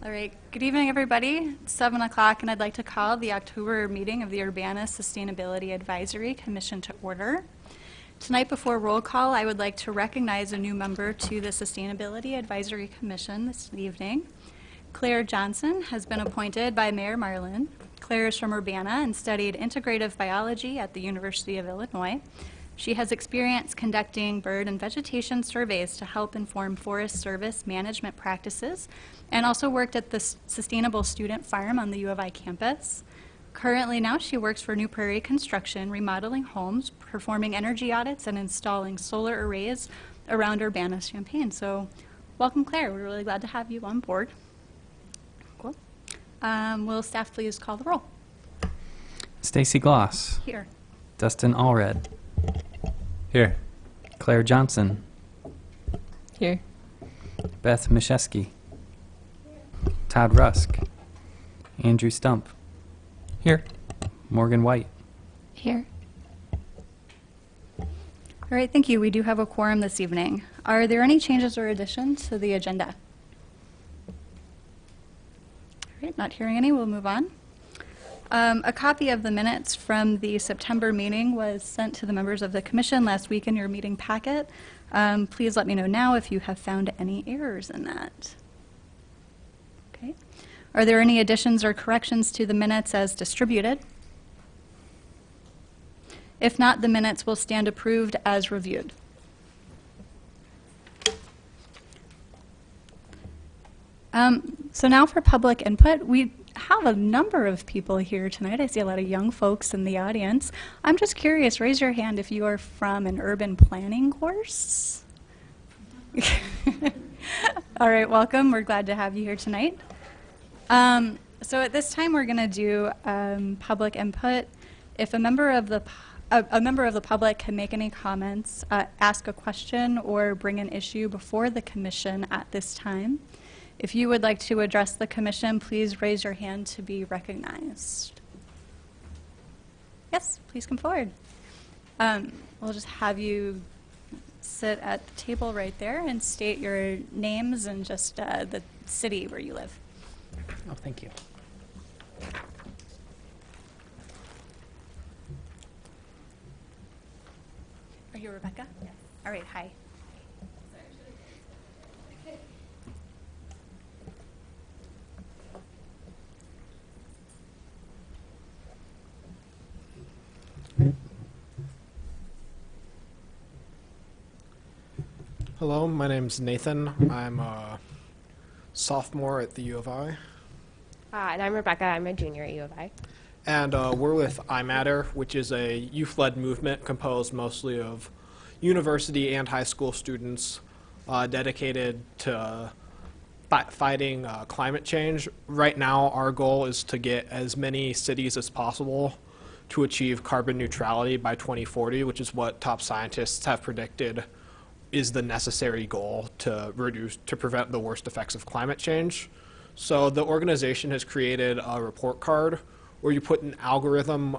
All right, good evening, everybody. It's 7 o'clock, and I'd like to call the October meeting of the Urbana Sustainability Advisory Commission to order. Tonight, before roll call, I would like to recognize a new member to the Sustainability Advisory Commission this evening. Claire Johnson has been appointed by Mayor Marlin. Claire is from Urbana and studied integrative biology at the University of Illinois. She has experience conducting bird and vegetation surveys to help inform Forest Service management practices, and also worked at the Sustainable Student Farm on the U of I campus. Currently now she works for New Prairie Construction, remodeling homes, performing energy audits, and installing solar arrays around Urbana-Champaign. So welcome, Claire. We're really glad to have you on board. Cool. Will staff please call the roll? Stacy Gloss. Here. Dustin Allred. Here. Claire Johnson. Here. Beth Mishesky. Todd Rusk. Andrew Stump. Here. Morgan White. Here. All right, thank you. We do have a quorum this evening. Are there any changes or additions to the agenda? All right, not hearing any, we'll move on. A copy of the minutes from the September meeting was sent to the members of the commission last week in your meeting packet. Please let me know now if you have found any errors in that. Okay. Are there any additions or corrections to the minutes as distributed? If not, the minutes will stand approved as reviewed. So now for public input. We have a number of people here tonight. I see a lot of young folks in the audience. I'm just curious, raise your hand if you are from an urban planning course. All right, welcome. We're glad to have you here tonight. So at this time, we're going to do public input. If a member of the public can make any comments, ask a question, or bring an issue before the commission at this time. If you would like to address the commission, please raise your hand to be recognized. Yes, please come forward. We'll just have you sit at the table right there and state your names and just the city where you live. Oh, thank you. Are you Rebecca? Yes. All right, hi. Hello, my name's Nathan. I'm a sophomore at the U of I. And I'm Rebecca. I'm a junior at U of I. And we're with iMatter, which is a youth-led movement composed mostly of university and high school students dedicated to fighting climate change. Right now, our goal is to get as many cities as possible to achieve carbon neutrality by 2040, which is what top scientists have predicted is the necessary goal to prevent the worst effects of climate change. So the organization has created a report card where you put an algorithm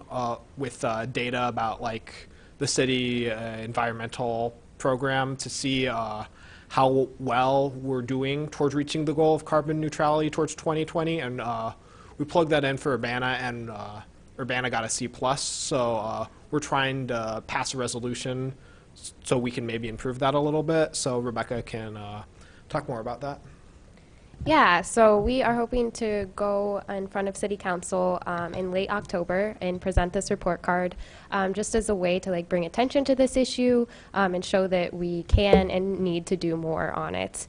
with data about like the city environmental program to see how well we're doing towards reaching the goal of carbon neutrality towards 2020. And we plugged that in for Urbana, and Urbana got a C+. So we're trying to pass a resolution so we can maybe improve that a little bit. So Rebecca can talk more about that. Yeah, so we are hoping to go in front of City Council in late October and present this report card just as a way to like bring attention to this issue and show that we can and need to do more on it.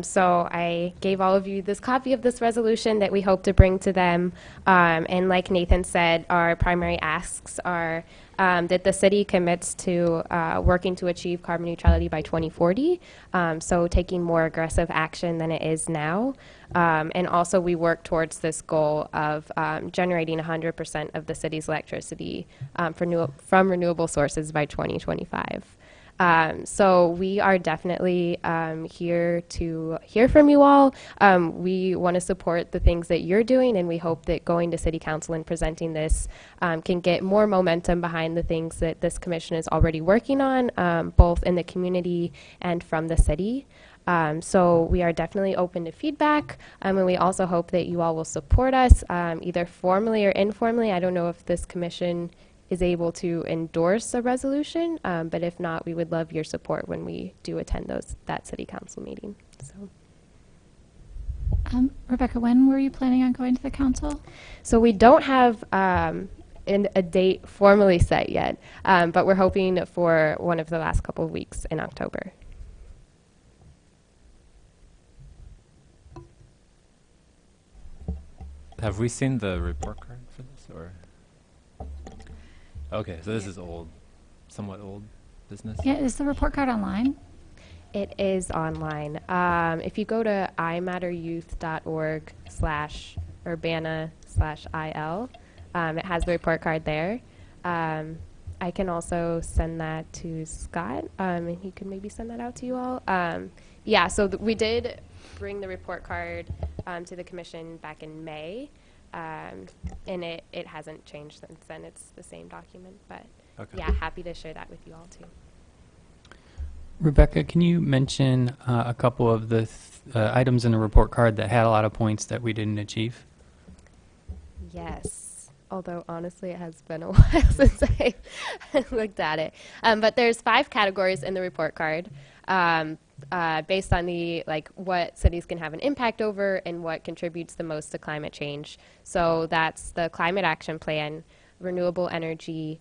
So I gave all of you this copy of this resolution that we hope to bring to them. And like Nathan said, our primary asks are that the city commits to working to achieve carbon neutrality by 2040, so taking more aggressive action than it is now. And also we work towards this goal of generating 100% of the city's electricity from renewable sources by 2025. So we are definitely here to hear from you all. We want to support the things that you're doing, and we hope that going to City Council and presenting this can get more momentum behind the things that this commission is already working on, both in the community and from the city. So we are definitely open to feedback, and we also hope that you all will support us, either formally or informally. I don't know if this commission is able to endorse a resolution, but if not, we would love your support when we do attend that city council meeting. So. Rebecca, when were you planning on going to the council? So we don't have a date formally set yet, but we're hoping for one of the last couple of weeks in October. Have we seen the report card for this, or? Okay, so this is old, somewhat old business. Yeah, is the report card online? It is online. If you go to imatteryouth.org/Urbana/IL, it has the report card there. I can also send that to Scott, and he could maybe send that out to you all. Yeah, so we did bring the report card to the commission back in May, and it hasn't changed since then. It's the same document, but Okay. yeah, happy to share that with you all too. Rebecca, can you mention a couple of the items in the report card that had a lot of points that we didn't achieve? Yes, although honestly it has been a while since I looked at it. But there's 5 categories in the report card based on what cities can have an impact over and what contributes the most to climate change. So that's the climate action plan, renewable energy,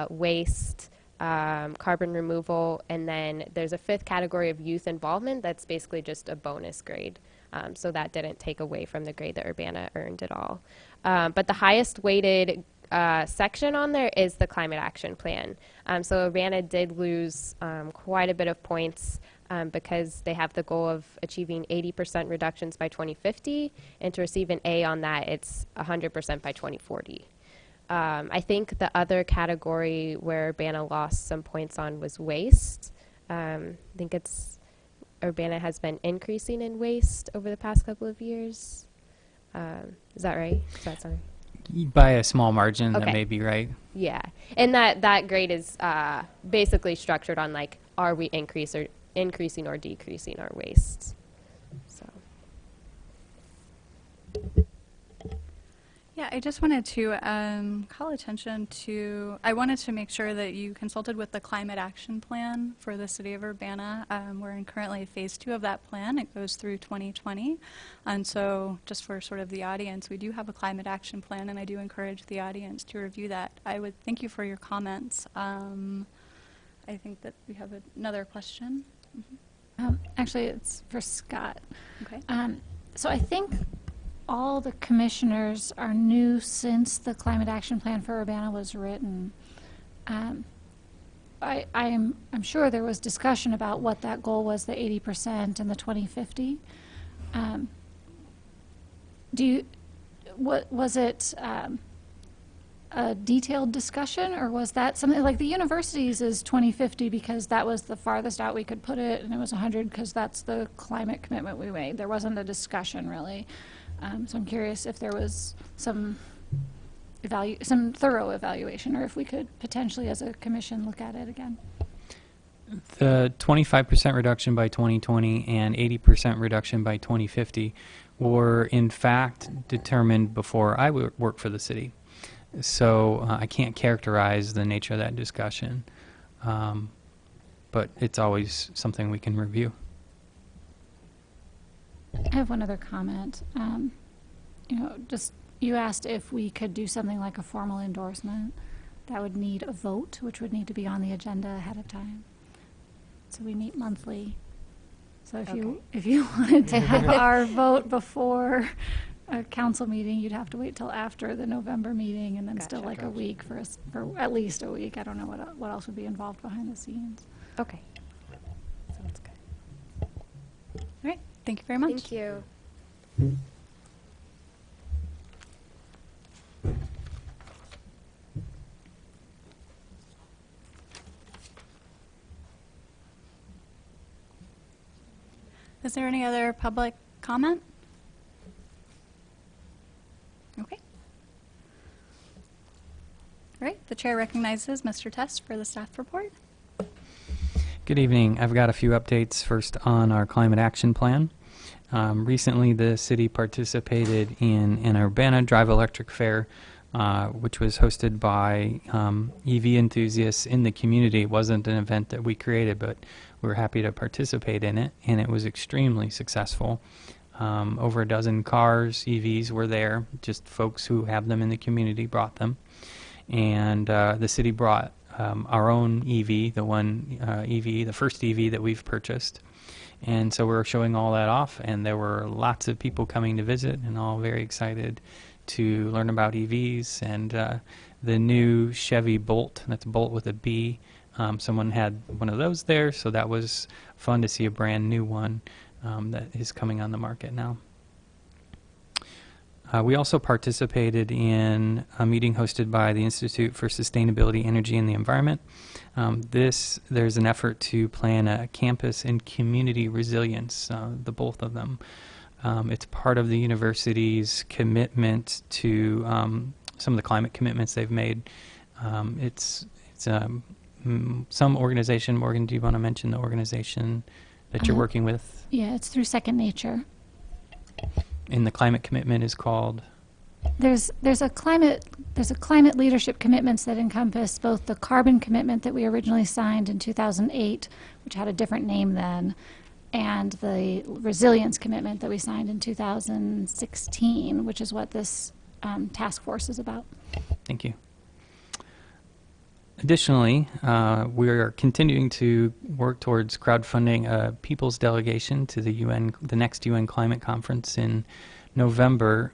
waste, carbon removal, and then there's a 5th category of youth involvement that's basically just a bonus grade. So that didn't take away from the grade that Urbana earned at all. But the highest weighted section on there is the climate action plan. So Urbana did lose quite a bit of points because they have the goal of achieving 80% reductions by 2050, and to receive an A on that, it's 100% by 2040. I think the other category where Urbana lost some points on was waste. I think Urbana has been increasing in waste over the past couple of years. Is that right? Does that sound right? By a small margin, that Okay. may be right. Yeah, and that grade is basically structured on are we increasing or decreasing our waste? So. Yeah, I just wanted to call attention to, I wanted to make sure that you consulted with the climate action plan for the city of Urbana. We're in currently phase 2 of that plan. It goes through 2020. And so just for sort of the audience, we do have a climate action plan, and I do encourage the audience to review that. I would thank you for your comments. I think that we have another question. Actually, it's for Scott. Okay. So I think all the commissioners are new since the climate action plan for Urbana was written. I'm sure there was discussion about what that goal was, the 80% and the 2050. Was it a detailed discussion, or was that something like the universities is 2050 because that was the farthest out we could put it, and it was 100 because that's the climate commitment we made? There wasn't a discussion really. So I'm curious if there was some thorough evaluation, or if we could potentially, as a commission, look at it again. The 25% reduction by 2020 and 80% reduction by 2050 were in fact determined before I worked for the city. So I can't characterize the nature of that discussion, but it's always something we can review. I have one other comment. You asked if we could do something like a formal endorsement. That would need a vote, which would need to be on the agenda ahead of time. So we meet monthly. So if you wanted to have our vote before a council meeting, you'd have to wait till after the November meeting, and then still Gotcha. a week for at least a week. I don't know what else would be involved behind the scenes. Okay. Sounds good. All right. Thank you very much. Thank you. Is there any other public comment? Okay. All right. The chair recognizes Mr. Test for the staff report. Good evening. I've got a few updates first on our climate action plan. Recently, the city participated in an Urbana Drive Electric Fair, which was hosted by EV enthusiasts in the community. It wasn't an event that we created, but we were happy to participate in it, and it was extremely successful. Over a dozen cars, EVs were there, just folks who have them in the community brought them. And the city brought our own EV, the first EV that we've purchased. And so we were showing all that off, and there were lots of people coming to visit and all very excited to learn about EVs. And the new Chevy Bolt, that's Bolt with a B, someone had one of those there, so that was fun to see a brand new one that is coming on the market now. We also participated in a meeting hosted by the Institute for Sustainability, Energy, and the Environment. There's an effort to plan a campus and community resilience, the both of them. It's part of the university's commitment to some of the climate commitments they've made. Some organization. Morgan, do you want to mention the organization that you're working with? Yeah, it's through Second Nature. And the climate commitment is called? There's a climate leadership commitments that encompass both the carbon commitment that we originally signed in 2008, which had a different name then, and the resilience commitment that we signed in 2016, which is what this task force is about. Thank you. Additionally, we are continuing to work towards crowdfunding a people's delegation to the next UN Climate Conference in November.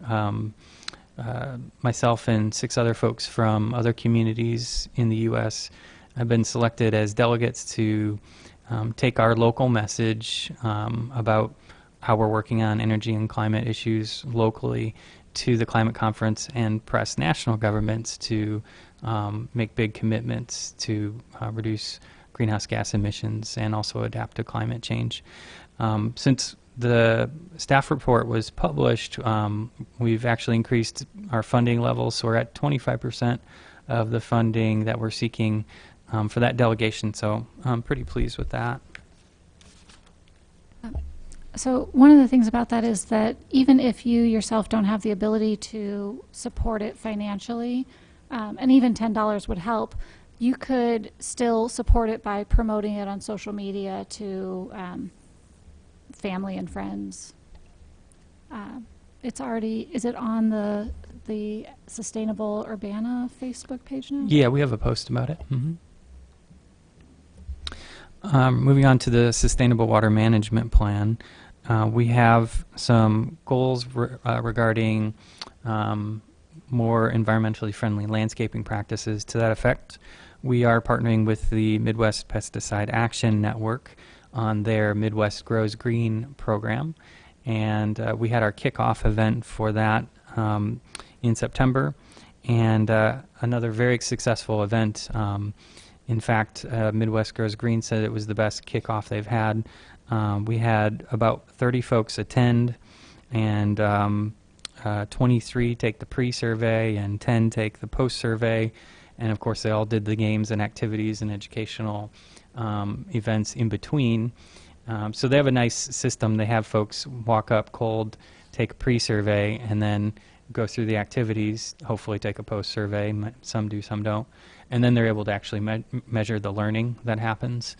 Myself and 6 other folks from other communities in the U.S. have been selected as delegates to take our local message about how we're working on energy and climate issues locally to the climate conference and press national governments to make big commitments to reduce greenhouse gas emissions and also adapt to climate change. Since the staff report was published, we've actually increased our funding levels, so we're at 25% of the funding that we're seeking for that delegation, so I'm pretty pleased with that. So one of the things about that is that even if you yourself don't have the ability to support it financially, and even $10 would help, you could still support it by promoting it on social media to family and friends. It's already, is it on the Sustainable Urbana Facebook page now? Yeah, we have a post about it. Moving on to the Sustainable Water Management Plan, we have some goals regarding more environmentally friendly landscaping practices. To that effect, we are partnering with the Midwest Pesticide Action Network on their Midwest Grows Green program, and we had our kickoff event for that in September, and another very successful event. In fact, Midwest Grows Green said it was the best kickoff they've had. We had about 30 folks attend, and 23 take the pre-survey and 10 take the post-survey, and of course they all did the games and activities and educational events in between. So they have a nice system. They have folks walk up cold, take a pre-survey, and then go through the activities, hopefully take a post-survey. Some do, some don't. And then they're able to actually measure the learning that happens.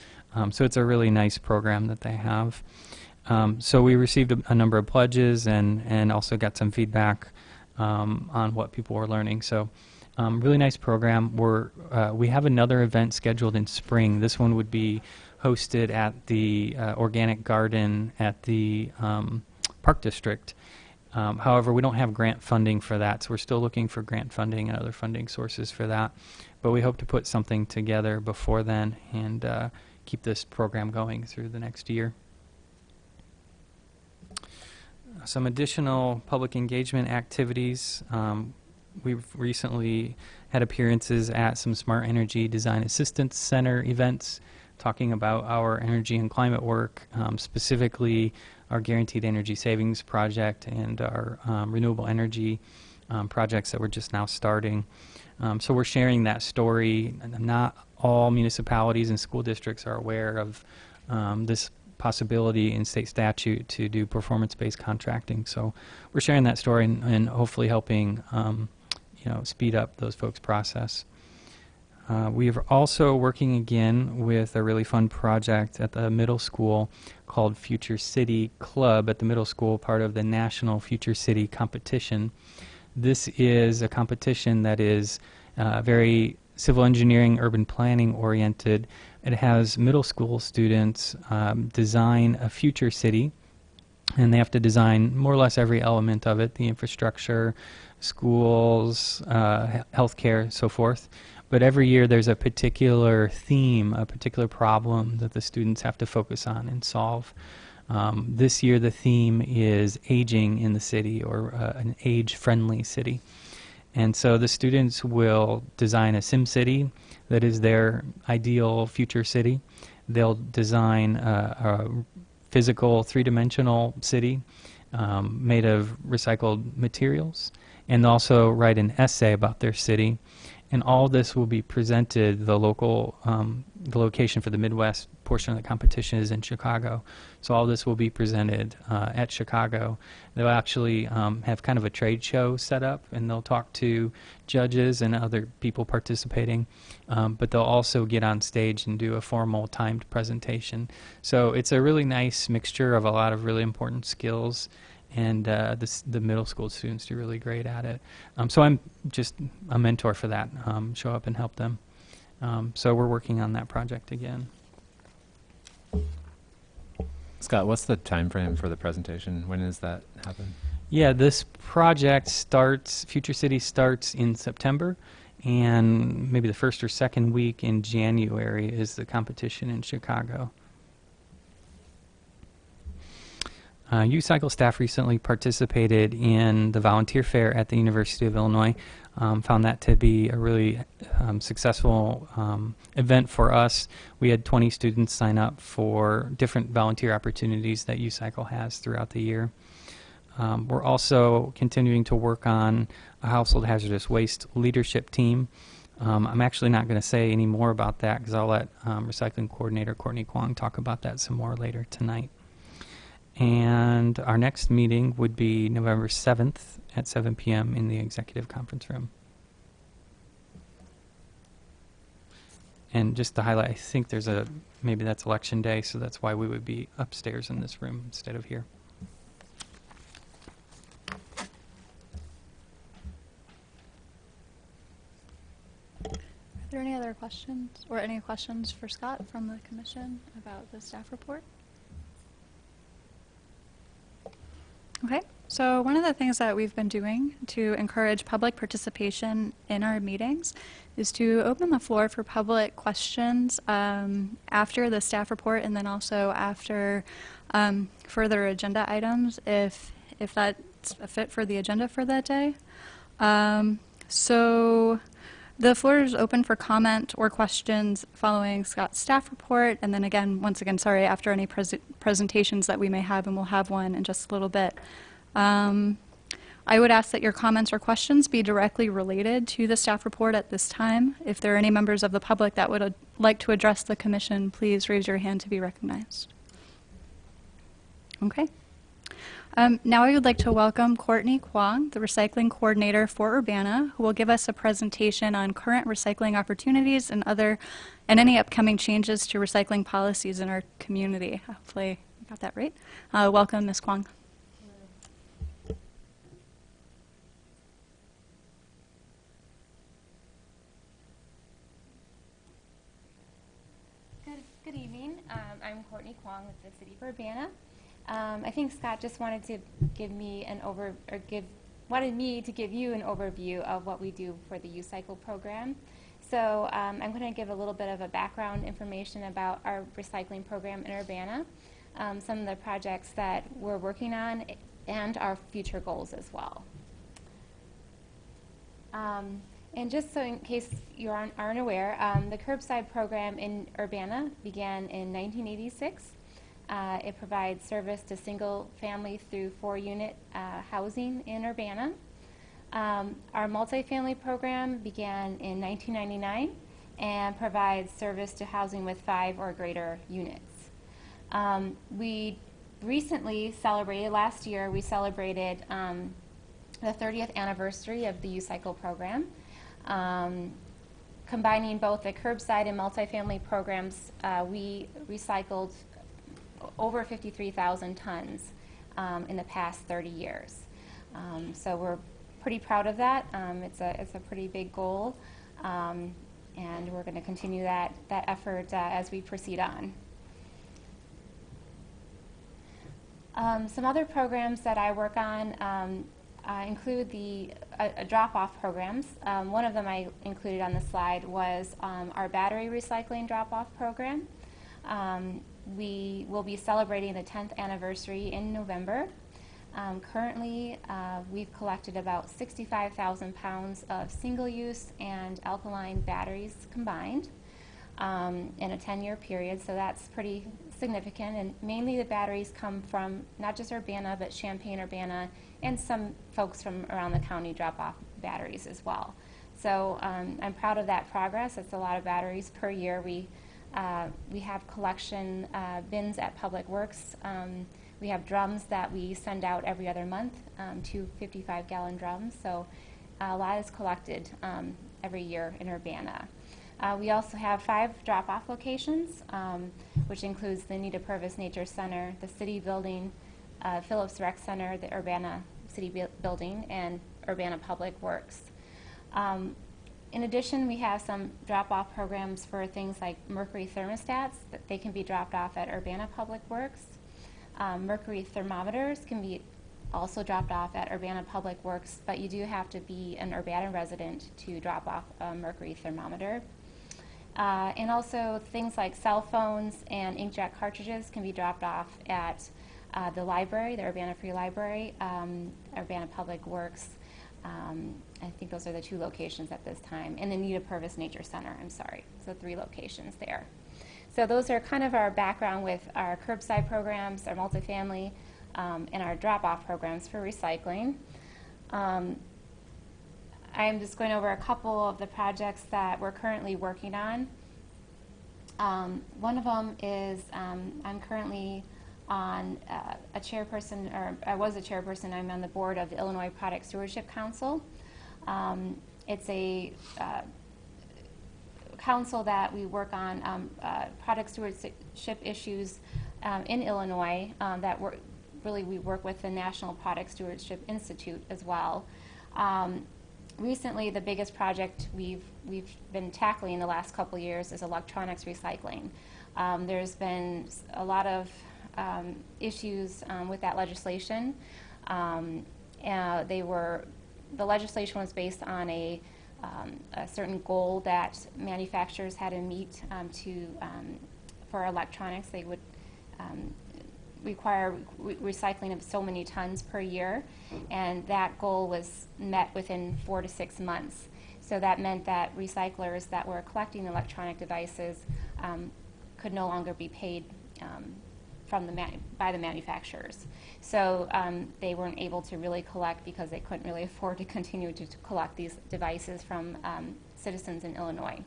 So it's a really nice program that they have. So we received a number of pledges and also got some feedback on what people were learning. So really nice program. We have another event scheduled in spring. This one would be hosted at the Organic Garden at the Park District. However, we don't have grant funding for that, so we're still looking for grant funding and other funding sources for that. But we hope to put something together before then and keep this program going through the next year. Some additional public engagement activities. We've recently had appearances at some Smart Energy Design Assistance Center events talking about our energy and climate work, specifically our Guaranteed Energy Savings Project and our renewable energy projects that we're just now starting. So we're sharing that story. Not all municipalities and school districts are aware of this possibility in state statute to do performance-based contracting. So we're sharing that story and hopefully helping speed up those folks' process. We are also working again with a really fun project at the middle school called Future City Club at the middle school, part of the National Future City Competition. This is a competition that is very civil engineering, urban planning oriented. It has middle school students design a future city, and they have to design more or less every element of it, the infrastructure, schools, healthcare, so forth. But every year there's a particular theme, a particular problem that the students have to focus on and solve. This year the theme is aging in the city, or an age-friendly city. And so the students will design a sim city that is their ideal future city. They'll design a physical three-dimensional city made of recycled materials, and also write an essay about their city. And all this will be presented, the location for the Midwest portion of the competition is in Chicago. So all this will be presented at Chicago. They'll actually have kind of a trade show set up, and they'll talk to judges and other people participating. But they'll also get on stage and do a formal timed presentation. So it's a really nice mixture of a lot of really important skills, and the middle school students do really great at it. So I'm just a mentor for that, show up and help them. So we're working on that project again. Scott, what's the time frame for the presentation? When does that happen? Yeah, this project starts, Future City starts in September, and maybe the first or second week in January is the competition in Chicago. U-Cycle staff recently participated in the volunteer fair at the University of Illinois. Found that to be a really successful event for us. We had 20 students sign up for different volunteer opportunities that U-Cycle has throughout the year. We're also continuing to work on a household hazardous waste leadership team. I'm actually not going to say any more about that because I'll let recycling coordinator Courtney Kwong talk about that some more later tonight. And our next meeting would be November 7th at 7 p.m. in the executive conference room. And just to highlight, I think there's maybe that's election day, so that's why we would be upstairs in this room instead of here. Are there any other questions, or any questions for Scott from the commission about the staff report? Okay, so one of the things that we've been doing to encourage public participation in our meetings is to open the floor for public questions after the staff report, and then also after further agenda items if that's a fit for the agenda for that day. So the floor is open for comment or questions following Scott's staff report, and then again, once again, sorry, after any presentations that we may have, and we'll have one in just a little bit. I would ask that your comments or questions be directly related to the staff report at this time. If there are any members of the public that would like to address the commission, please raise your hand to be recognized. Okay. Now I would like to welcome Courtney Kwong, the recycling coordinator for Urbana, who will give us a presentation on current recycling opportunities and any upcoming changes to recycling policies in our community. Hopefully I got that right. Welcome, Ms. Kwong. Good evening. I'm Courtney Kwong with the City of Urbana. I think Scott just wanted to give me wanted me to give you an overview of what we do for the U-Cycle program. So I'm going to give a little bit of a background information about our recycling program in Urbana, some of the projects that we're working on, and our future goals as well. And just so in case you aren't aware, the curbside program in Urbana began in 1986. It provides service to single family through 4-unit housing in Urbana. Our multifamily program began in 1999 and provides service to housing with 5 or greater units. We recently celebrated, last year, we celebrated the 30th anniversary of the U-Cycle program. Combining both the curbside and multifamily programs, we recycled over 53,000 tons in the past 30 years. So we're pretty proud of that. It's a pretty big goal, and we're going to continue that effort as we proceed on. Some other programs that I work on include the drop-off programs. One of them I included on the slide was our battery recycling drop-off program. We will be celebrating the 10th anniversary in November. Currently, we've collected about 65,000 pounds of single-use and alkaline batteries combined in a 10-year period, so that's pretty significant. And mainly the batteries come from not just Urbana, but Champaign-Urbana, and some folks from around the county drop off batteries as well. So I'm proud of that progress. It's a lot of batteries per year. We have collection bins at Public Works. We have drums that we send out every other month, 2 55-gallon drums. So a lot is collected every year in Urbana. We also have 5 drop-off locations, which includes the Nita Purvis Nature Center, the City Building, Phillips Rec Center, the Urbana City Building, and Urbana Public Works. In addition, we have some drop-off programs for things like mercury thermostats that they can be dropped off at Urbana Public Works. Mercury thermometers can be also dropped off at Urbana Public Works, but you do have to be an Urbana resident to drop off a mercury thermometer. And also things like cell phones and inkjet cartridges can be dropped off at the library, the Urbana Free Library, Urbana Public Works. I think those are the 2 locations at this time, and the Nita Purvis Nature Center, I'm sorry. So 3 locations there. So those are kind of our background with our curbside programs, our multifamily, and our drop-off programs for recycling. I'm just going over a couple of the projects that we're currently working on. One of them is I'm currently on a chairperson, or I was a chairperson. I'm on the board of the Illinois Product Stewardship Council. It's a council that we work on product stewardship issues in Illinois that we work with the National Product Stewardship Institute as well. Recently, the biggest project we've been tackling the last couple years is electronics recycling. There's been a lot of issues with that legislation. The legislation was based on a certain goal that manufacturers had to meet for electronics. They would require recycling of so many tons per year, and that goal was met within 4 to 6 months. So that meant that recyclers that were collecting electronic devices could no longer be paid by the manufacturers. So they weren't able to really collect because they couldn't really afford to continue to collect these devices from citizens in Illinois.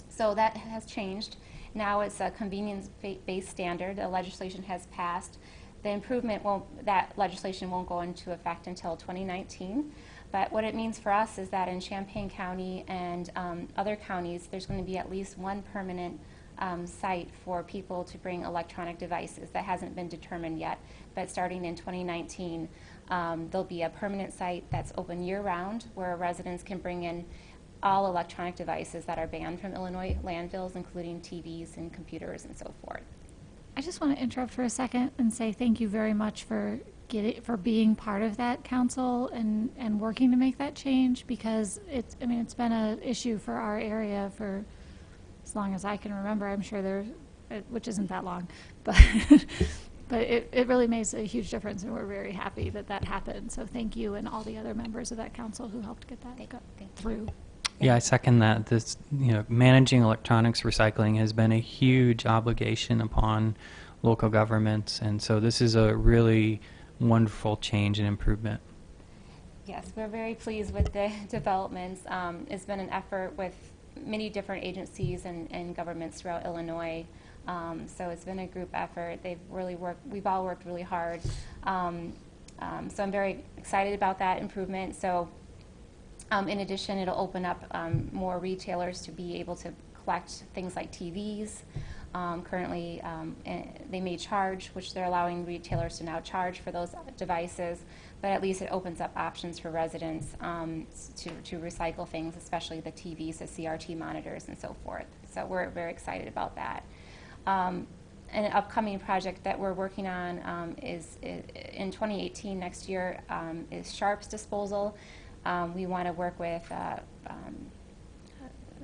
So that has changed. Now it's a convenience-based standard. The legislation has passed. That legislation won't go into effect until 2019. But what it means for us is that in Champaign County and other counties, there's going to be at least one permanent site for people to bring electronic devices. That hasn't been determined yet, but starting in 2019, there'll be a permanent site that's open year-round where residents can bring in all electronic devices that are banned from Illinois landfills, including TVs and computers and so forth. I just want to interrupt for a second and say thank you very much for being part of that council and working to make that change, because it's been an issue for our area for as long as I can remember. I'm sure which isn't that long, but but it really makes a huge difference, and we're very happy that happened. So thank you and all the other members of that council who helped get that through. Yeah, I second that. This, managing electronics recycling has been a huge obligation upon local governments, and so this is a really wonderful change and improvement. Yes, we're very pleased with the developments. It's been an effort with many different agencies and governments throughout Illinois. So it's been a group effort. We've all worked really hard. So I'm very excited about that improvement. So in addition, it'll open up more retailers to be able to collect things like TVs. Currently, they may charge, which they're allowing retailers to now charge for those devices, but at least it opens up options for residents to recycle things, especially the TVs, the CRT monitors, and so forth. So we're very excited about that. An upcoming project that we're working on is in 2018, next year, is sharps disposal. We want to work with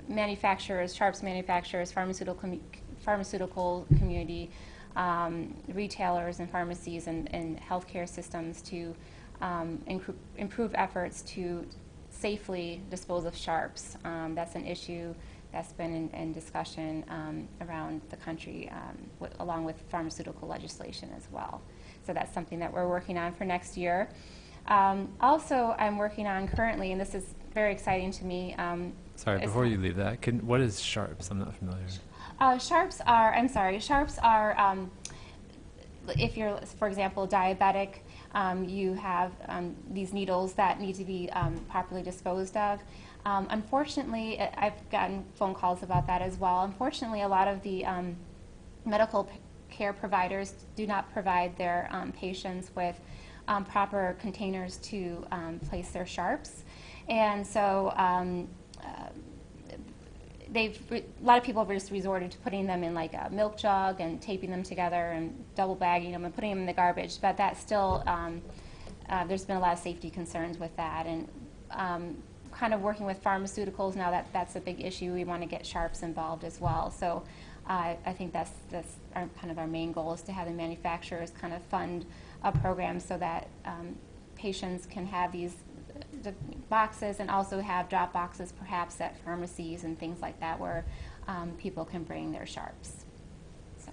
manufacturers, sharps manufacturers, pharmaceutical community, retailers and pharmacies and healthcare systems to improve efforts to safely dispose of sharps. That's an issue that's been in discussion around the country, along with pharmaceutical legislation as well. So that's something that we're working on for next year. Also, I'm working on currently, and this is very exciting to me. Sorry, before you leave that, what is sharps? I'm not familiar. Sharps are, if you're, for example, diabetic, you have these needles that need to be properly disposed of. Unfortunately, I've gotten phone calls about that as well. Unfortunately, a lot of the medical care providers do not provide their patients with proper containers to place their sharps. And so a lot of people have just resorted to putting them in like a milk jug and taping them together and double bagging them and putting them in the garbage. But that's still, there's been a lot of safety concerns with that. And kind of working with pharmaceuticals now, that's a big issue. We want to get sharps involved as well. So I think that's kind of our main goal, is to have the manufacturers kind of fund a program so that patients can have these boxes, and also have drop boxes perhaps at pharmacies and things like that, where people can bring their sharps. So,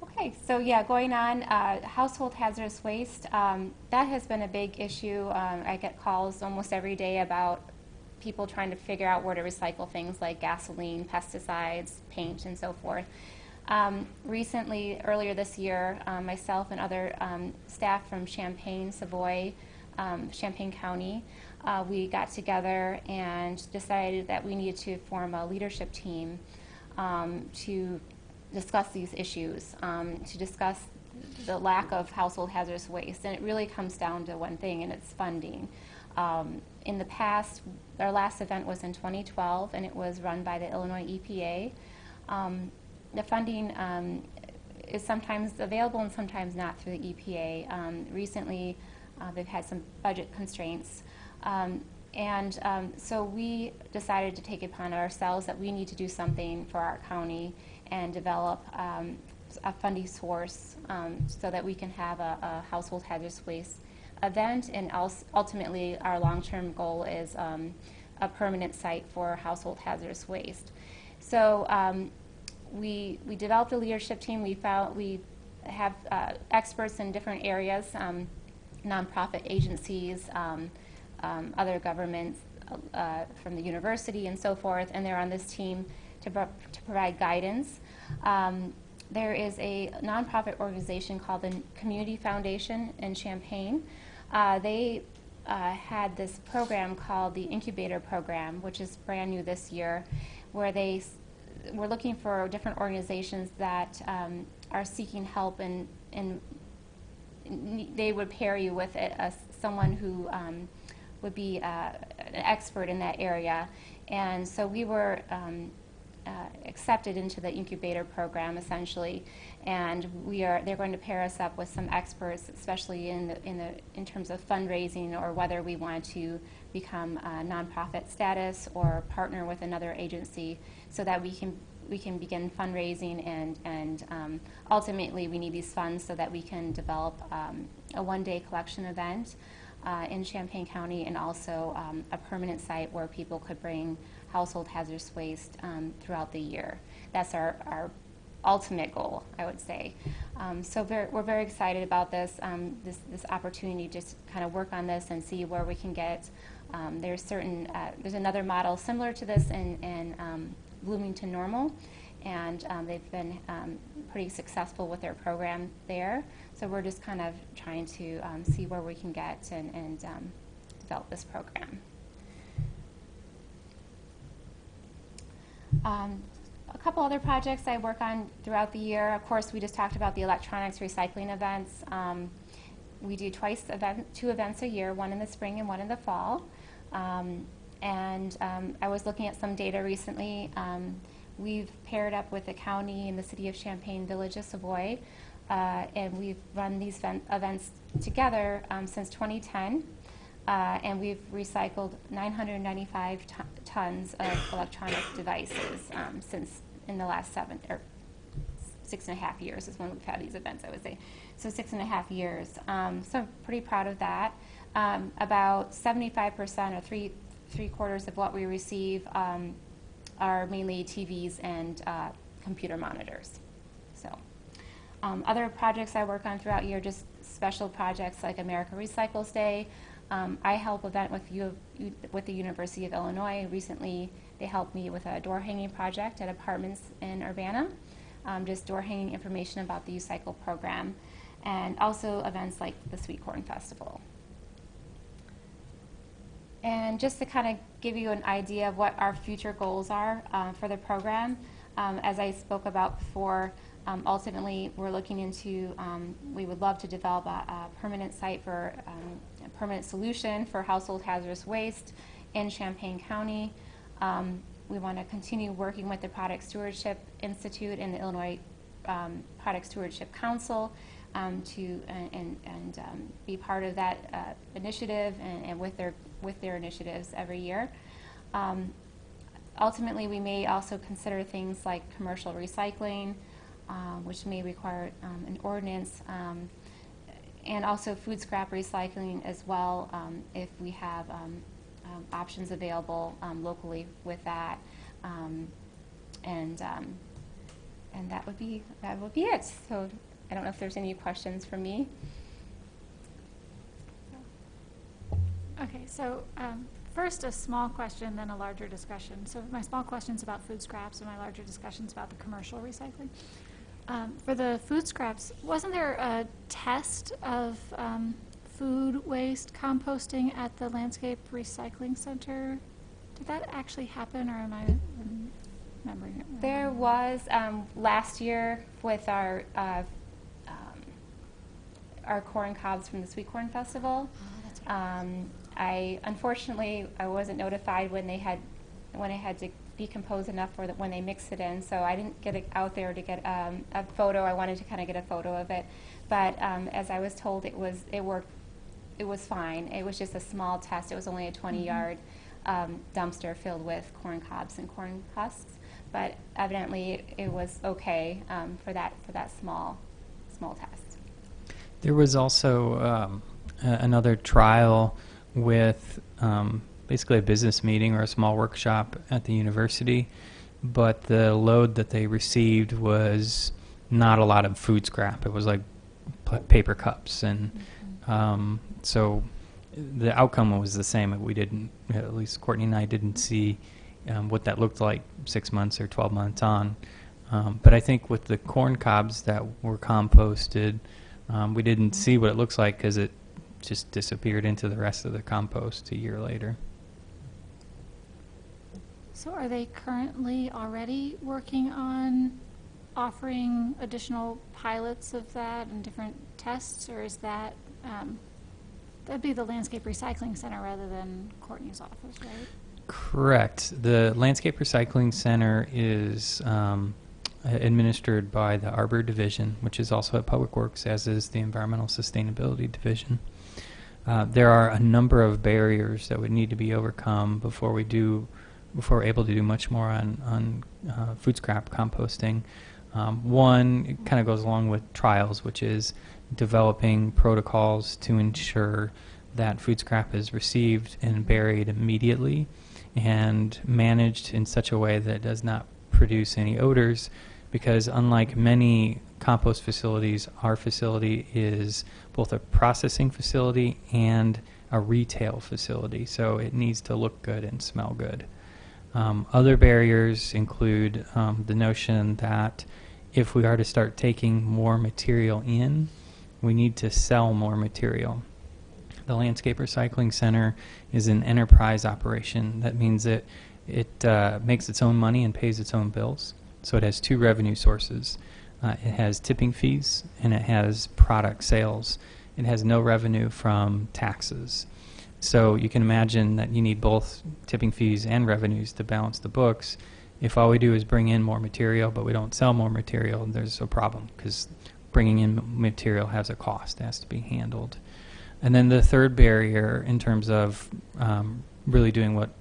okay, so yeah, going on, household hazardous waste, that has been a big issue. I get calls almost every day about people trying to figure out where to recycle things like gasoline, pesticides, paint, and so forth. Recently, earlier this year, myself and other staff from Champaign, Savoy, Champaign County, we got together and decided that we needed to form a leadership team to discuss these issues, to discuss the lack of household hazardous waste. And it really comes down to one thing, and it's funding. In the past, our last event was in 2012, and it was run by the Illinois EPA. The funding is sometimes available and sometimes not through the EPA. Recently, they've had some budget constraints. So we decided to take it upon ourselves that we need to do something for our county and develop a funding source so that we can have a household hazardous waste event. And ultimately, our long-term goal is a permanent site for household hazardous waste. So we developed a leadership team. We have experts in different areas, nonprofit agencies, other governments from the university and so forth, and they're on this team to provide guidance. There is a nonprofit organization called the Community Foundation in Champaign. They had this program called the Incubator Program, which is brand new this year, where they were looking for different organizations that are seeking help, and they would pair you with someone who would be an expert in that area. And so we were accepted into the incubator program, essentially, and they're going to pair us up with some experts, especially in terms of fundraising, or whether we want to become a nonprofit status or partner with another agency, so that we can begin fundraising, and ultimately we need these funds so that we can develop a one-day collection event in Champaign County, and also a permanent site where people could bring household hazardous waste throughout the year. That's our ultimate goal, I would say. So we're very excited about this, this opportunity to just kind of work on this and see where we can get. There's another model similar to this in Bloomington Normal, and they've been pretty successful with their program there. So we're just kind of trying to see where we can get and develop this program. A couple other projects I work on throughout the year. Of course, we just talked about the electronics recycling events. We do two events a year, one in the spring and one in the fall. I was looking at some data recently. We've paired up with the county and the city of Champaign Village of Savoy, and we've run these events together since 2010. And we've recycled 995 tons of electronic devices since in the last 6.5 years is when we've had these events, I would say. So 6.5 years. So I'm pretty proud of that. About 75% or three-quarters of what we receive are mainly TVs and computer monitors. So other projects I work on throughout the year, just special projects like America Recycles Day. I help event with the University of Illinois. Recently, they helped me with a door hanging project at apartments in Urbana, just door hanging information about the UCycle program, and also events like the Sweet Corn Festival. And just to kind of give you an idea of what our future goals are for the program, as I spoke about before, ultimately we're looking into, we would love to develop a permanent site for a permanent solution for household hazardous waste in Champaign County. We want to continue working with the Product Stewardship Institute and the Illinois Product Stewardship Council to be part of that initiative and with their initiatives every year. Ultimately, we may also consider things like commercial recycling, which may require an ordinance, and also food scrap recycling as well, if we have options available locally with that, and that would be it. So I don't know if there's any questions for me. Okay, so first a small question, then a larger discussion. So my small question's about food scraps, and my larger discussion's about the commercial recycling. For the food scraps, wasn't there a test of food waste composting at the Landscape Recycling Center? Did that actually happen, or am I remembering it wrong? There was last year with our corn cobs from the Sweet Corn Festival. Oh, that's right. Unfortunately I wasn't notified when it had to decompose enough for when they mixed it in, so I didn't get it out there to get a photo. I wanted to kind of get a photo of it, but as I was told, it worked. It was fine. It was just a small test. It was only a 20-yard dumpster filled with corn cobs and corn husks, but evidently it was okay for that small test. There was also another trial with basically a business meeting or a small workshop at the university, but the load that they received was not a lot of food scrap. It was like paper cups, and so the outcome was the same. We didn't, at least Courtney and I didn't see what that looked like 6 months or 12 months on. But I think with the corn cobs that were composted, we didn't see what it looks like because it just disappeared into the rest of the compost a year later. So are they currently already working on offering additional pilots of that and different tests, or is that, that'd be the Landscape Recycling Center rather than Courtney's office, right? Correct. The Landscape Recycling Center is administered by the Arbor Division, which is also at Public Works, as is the Environmental Sustainability Division. There are a number of barriers that would need to be overcome before we're able to do much more on food scrap composting. One, it kind of goes along with trials, which is developing protocols to ensure that food scrap is received and buried immediately and managed in such a way that it does not produce any odors, because unlike many compost facilities, our facility is both a processing facility and a retail facility, so it needs to look good and smell good. Other barriers include the notion that if we are to start taking more material in, we need to sell more material. The Landscape Recycling Center is an enterprise operation. That means that it makes its own money and pays its own bills. So it has two revenue sources. It has tipping fees and it has product sales. It has no revenue from taxes. So you can imagine that you need both tipping fees and revenues to balance the books. If all we do is bring in more material but we don't sell more material, there's a problem because bringing in material has a cost, it has to be handled. And then the third barrier in terms of really doing what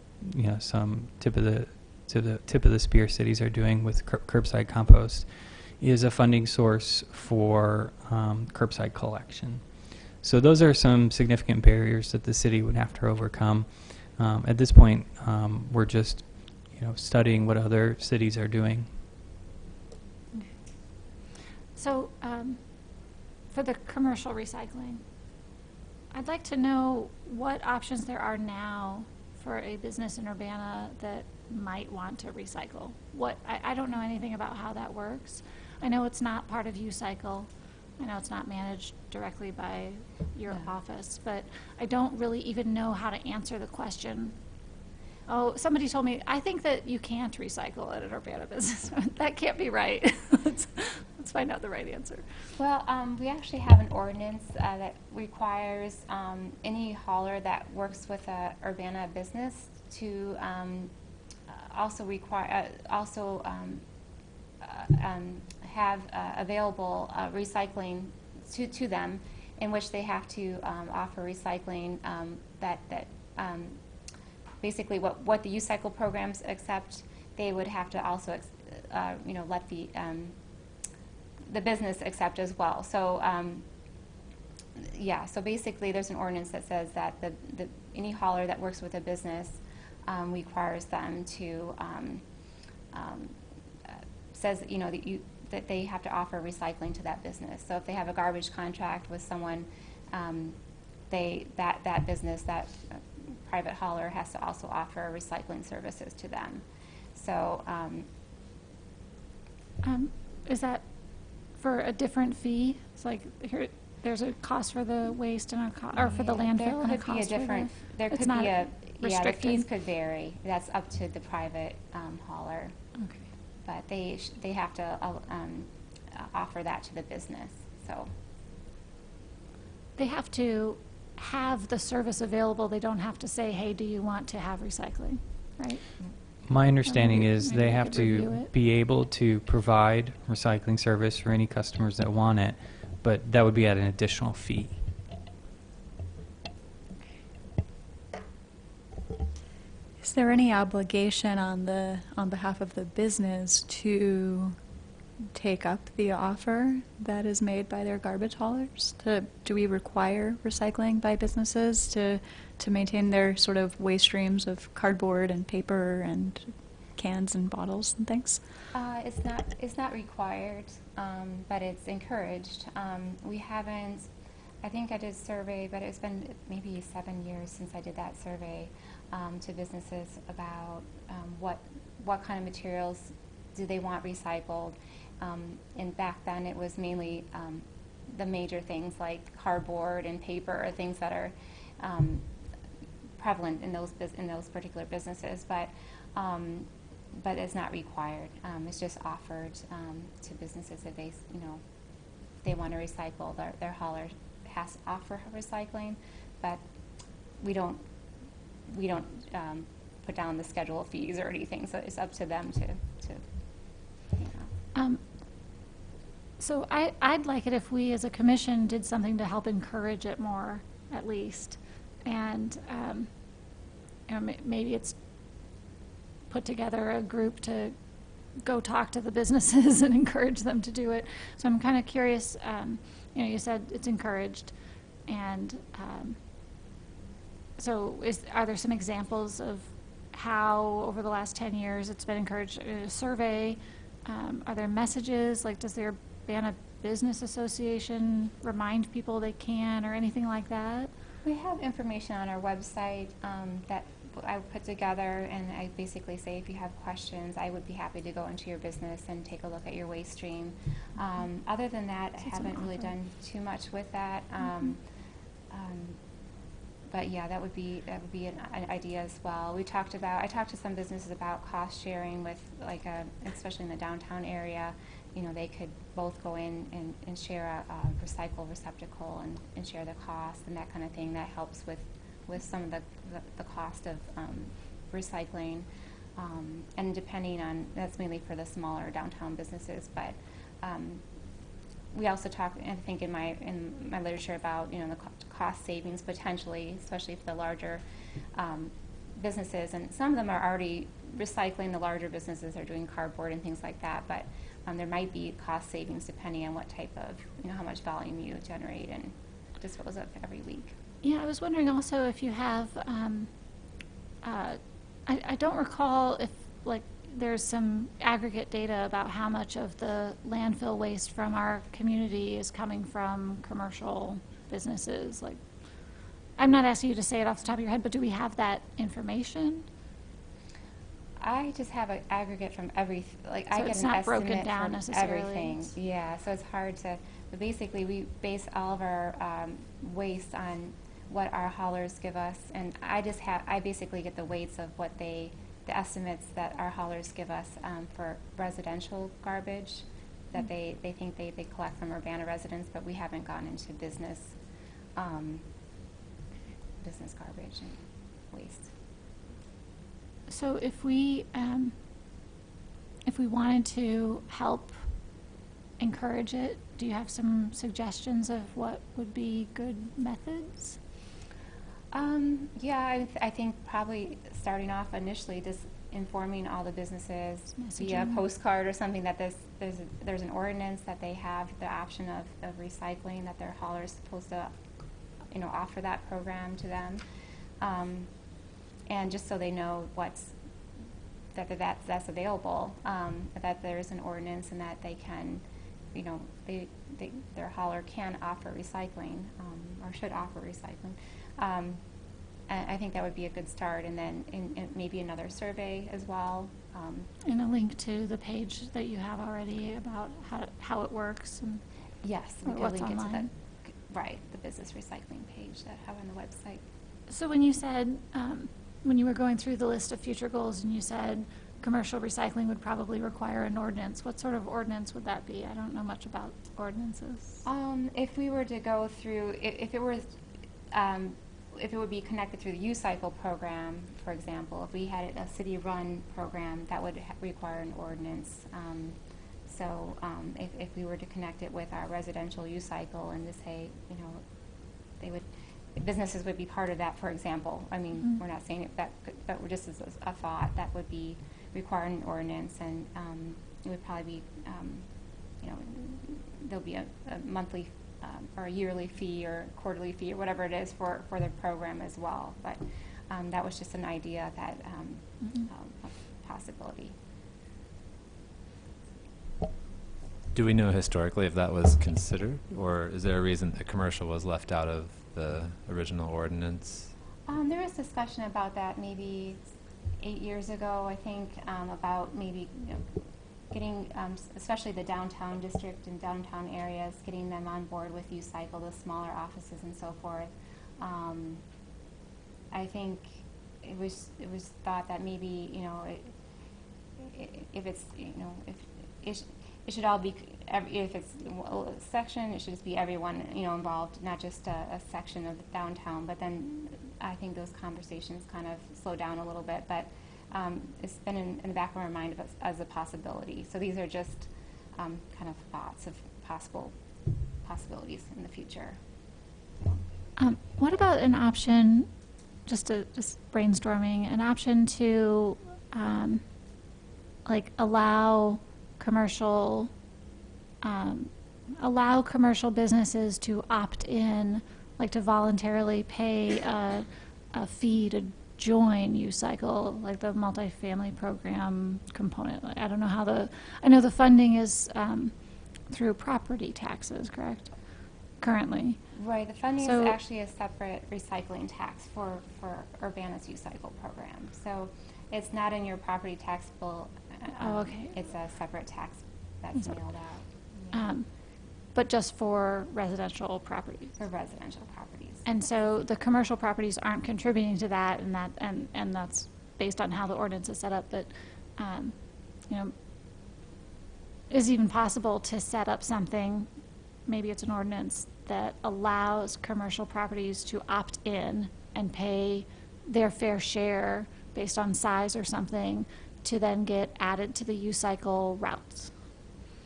some tip of the spear cities are doing with curbside compost is a funding source for curbside collection. So those are some significant barriers that the city would have to overcome. At this point, we're just studying what other cities are doing. So for the commercial recycling, I'd like to know what options there are now for a business in Urbana that might want to recycle. I don't know anything about how that works. I know it's not part of U-Cycle. I know it's not managed directly by your office, but I don't really even know how to answer the question. Oh, somebody told me, I think that you can't recycle at an Urbana business. That can't be right. Let's find out the right answer. Well, we actually have an ordinance that requires any hauler that works with a Urbana business to also have available recycling to them, in which they have to offer recycling that basically what the U-Cycle programs accept, they would have to also let the business accept as well. So so basically there's an ordinance that says that any hauler that works with a business requires them to says that they have to offer recycling to that business. So if they have a garbage contract with someone, that business, that private hauler, has to also offer recycling services to them. So is that for a different fee? It's like here, there's a cost for the waste and or for the landfill and a cost for the. There could be a the fees could vary. That's up to the private hauler. Okay. But they have to offer that to the business. So they have to have the service available. They don't have to say, "Hey, do you want to have recycling?" Right? My understanding is maybe they we have could review to it. be able to provide recycling service for any customers that want it, but that would be at an additional fee. Is there any obligation on behalf of the business to take up the offer that is made by their garbage haulers? Do we require recycling by businesses to maintain their sort of waste streams of cardboard and paper and cans and bottles and things? It's not required, but it's encouraged. We haven't. I think I did a survey, but it's been maybe 7 years since I did that survey to businesses about what kind of materials do they want recycled. And back then it was mainly the major things like cardboard and paper, things that are prevalent in those particular businesses, but it's not required. It's just offered to businesses that they want to recycle. Their hauler has to offer recycling, but we don't put down the schedule of fees or anything. So it's up to them to So I'd like it if we as a commission did something to help encourage it more, at least. And maybe it's put together a group to go talk to the businesses and encourage them to do it. So I'm kind of curious, you said it's encouraged. And so are there some examples of how over the last 10 years it's been encouraged? A survey, are there messages, like does the Urbana Business Association remind people they can, or anything like that? We have information on our website that I put together, and I basically say if you have questions, I would be happy to go into your business and take a look at your waste stream. Other than that, I So it's an haven't really offer. done too much with that. But yeah, that would be an idea as well. I talked to some businesses about cost sharing with, like, especially in the downtown area. You know, they could both go in and share a recycle receptacle and share the cost and that kind of thing. That helps with some of the cost of recycling. And depending on, that's mainly for the smaller downtown businesses, but we also talk, I think, in my literature about, you know, the cost savings potentially, especially for the larger businesses, and some of them are already recycling. The larger businesses are doing cardboard and things like that, but there might be cost savings depending on what type of, you know, how much volume you generate and dispose of every week. Yeah, I was wondering also if you have, I don't recall if, like, there's some aggregate data about how much of the landfill waste from our community is coming from commercial businesses. Like, I'm not asking you to say it off the top of your head, but do we have that information? I just have an aggregate from every, like, So I get it's an not broken estimate down from necessarily. everything. Yeah, so it's hard to, but basically we base all of our waste on what our haulers give us, and I basically get the weights of what the estimates that our haulers give us for residential garbage that they think they collect from Urbana residents, but we haven't gone into business garbage and waste. So if we wanted to help encourage it, do you have some suggestions of what would be good methods? Yeah, I think probably starting off initially just informing all the businesses via Messaging. postcard or something that there's an ordinance that they have the option of recycling, that their hauler is supposed to, you know, offer that program to them, and just so they know that's available, that there is an ordinance and that they can, you know, their hauler can offer recycling, or should offer recycling. And I think that would be a good start, and then in maybe another survey as well. And a link to the page that you have already about how it works and Yes, or we could what's link it to online. the business recycling page that I have on the website. So when you said, when you were going through the list of future goals and you said commercial recycling would probably require an ordinance, what sort of ordinance would that be? I don't know much about ordinances. If we were to go through, if it would be connected through the U-Cycle program, for example, if we had a city-run program, that would require an ordinance. So if we were to connect it with our residential U-Cycle and to say, you know, businesses would be part of that, for example. I mean, Mhm. we're not saying it, but we're just as a thought, that would be requiring an ordinance, and it would probably be, you know, there'll be a monthly or a yearly fee or quarterly fee or whatever it is for the program as well. But that was just an idea that Mhm. a possibility. Do we know historically if that was considered, or is there a reason that commercial was left out of the original ordinance? There was discussion about that maybe 8 years ago, I think, about maybe, you know, getting, especially the downtown district and downtown areas, getting them on board with U-Cycle, the smaller offices and so forth. I think it was thought that maybe, you know, if it's, you know, if it should all be, if it's a section, it should just be everyone, you know, involved, not just a section of downtown. But then I think those conversations kind of slow down a little bit. But it's been in the back of our mind as a possibility. So these are just kind of thoughts of possibilities in the future. What about an option, just brainstorming, an option to like allow commercial businesses to opt in, like to voluntarily pay a fee to join U-Cycle, like the multifamily program component? Like, I don't know how I know the funding is through property taxes, correct? Currently. Right, the funding So- is actually a separate recycling tax for Urbana's U-Cycle program. So it's not in your property tax bill. Oh, okay. It's a separate tax that's So- mailed out. Yeah. But just for residential properties. For residential properties. And so the commercial properties aren't contributing to that, and that's based on how the ordinance is set up. But, you know, is it even possible to set up something, maybe it's an ordinance, that allows commercial properties to opt in and pay their fair share based on size or something to then get added to the U-Cycle routes?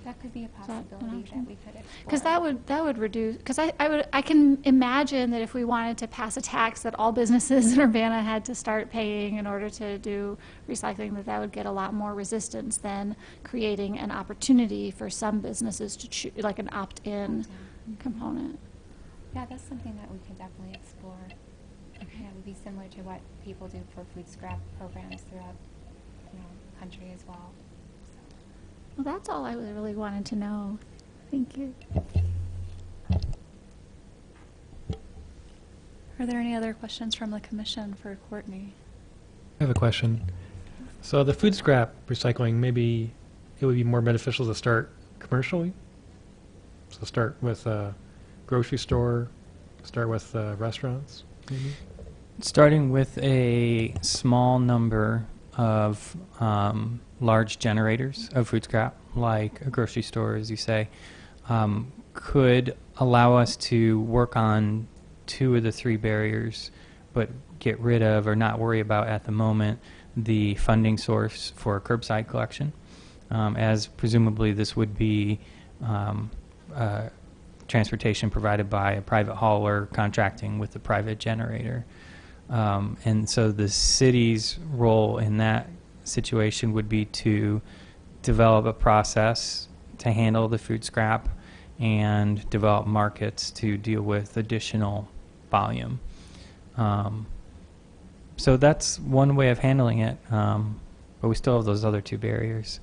That could be a that an possibility option? that we could explore. Because that would reduce, because I can imagine that if we wanted to pass a tax that all businesses in Urbana had to start paying in order to do recycling, that would get a lot more resistance than creating an opportunity for some businesses to choose, like an opt-in component. Yeah, that's something that we could definitely explore. Yeah, it would be similar to what people do for food scrap programs throughout, the country as well. Well, that's all I really wanted to know. Thank you. Are there any other questions from the commission for Courtney? I have a question. So the food scrap recycling, maybe it would be more beneficial to start commercially? So start with a grocery store, start with restaurants, maybe? Starting with a small number of large generators of food scrap, like a grocery store, as you say, could allow us to work on 2 of the 3 barriers, but get rid of or not worry about at the moment the funding source for curbside collection, as presumably this would be transportation provided by a private hauler contracting with a private generator. And so the city's role in that situation would be to develop a process to handle the food scrap and develop markets to deal with additional volume. So that's one way of handling it, but we still have those other 2 barriers.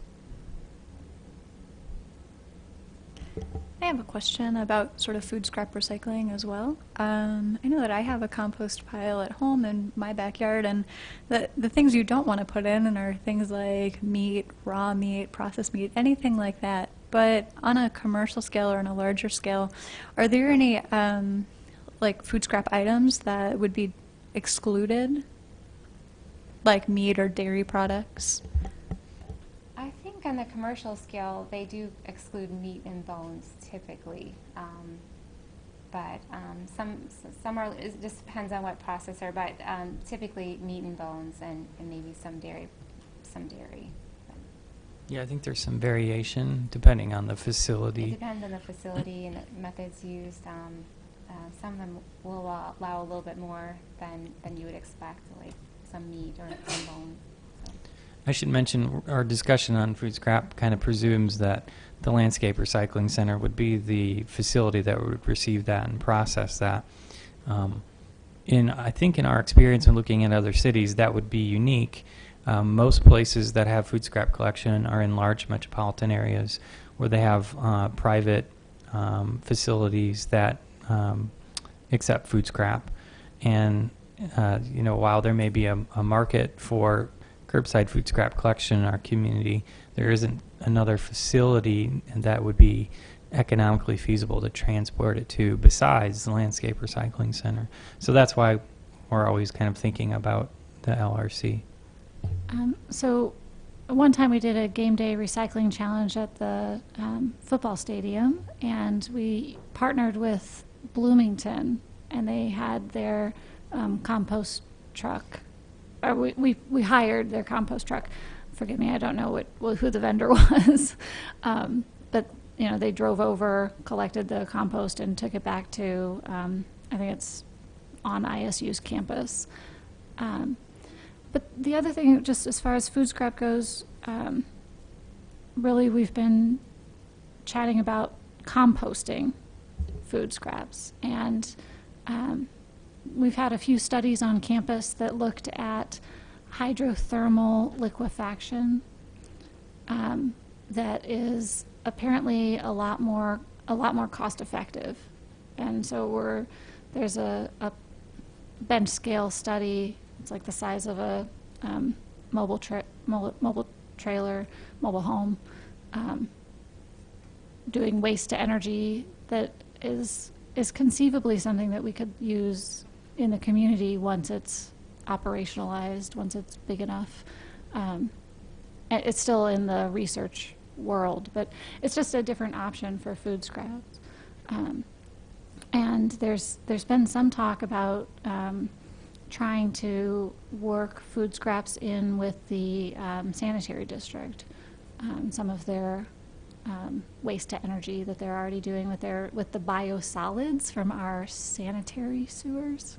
I have a question about sort of food scrap recycling as well. I know that I have a compost pile at home in my backyard, and the things you don't want to put in are things like meat, raw meat, processed meat, anything like that. But on a commercial scale or on a larger scale, are there any like food scrap items that would be excluded, like meat or dairy products? I think on the commercial scale, they do exclude meat and bones typically. But some are, it just depends on what processor, but typically meat and bones and maybe some dairy. Yeah, I think there's some variation depending on the It facility. depends on the facility and the methods used. Some of them will allow a little bit more than you would expect, like some meat or some bone. So. I should mention our discussion on food scrap kind of presumes that the Landscape Recycling Center would be the facility that would receive that and process that. I think in our experience in looking at other cities, that would be unique. Most places that have food scrap collection are in large metropolitan areas where they have private facilities that accept food scrap. And, while there may be a market for curbside food scrap collection in our community, there isn't another facility that would be economically feasible to transport it to besides the Landscape Recycling Center. So that's why we're always kind of thinking about the LRC. So one time we did a game day recycling challenge at the football stadium, and we partnered with Bloomington, and they had their compost truck. We hired their compost truck. Forgive me, I don't know who the vendor was, but they drove over, collected the compost, and took it back to I think it's on ISU's campus. But the other thing, just as far as food scrap goes, really we've been chatting about composting food scraps, and we've had a few studies on campus that looked at hydrothermal liquefaction that is apparently a lot more cost effective. And so there's a bench scale study. It's like the size of a mobile trailer, mobile home, doing waste to energy that is conceivably something that we could use in the community once it's operationalized, once it's big enough. It's still in the research world, but it's just a different option for food scraps. And there's been some talk about trying to work food scraps in with the sanitary district, some of their waste to energy that they're already doing with the biosolids from our sanitary sewers.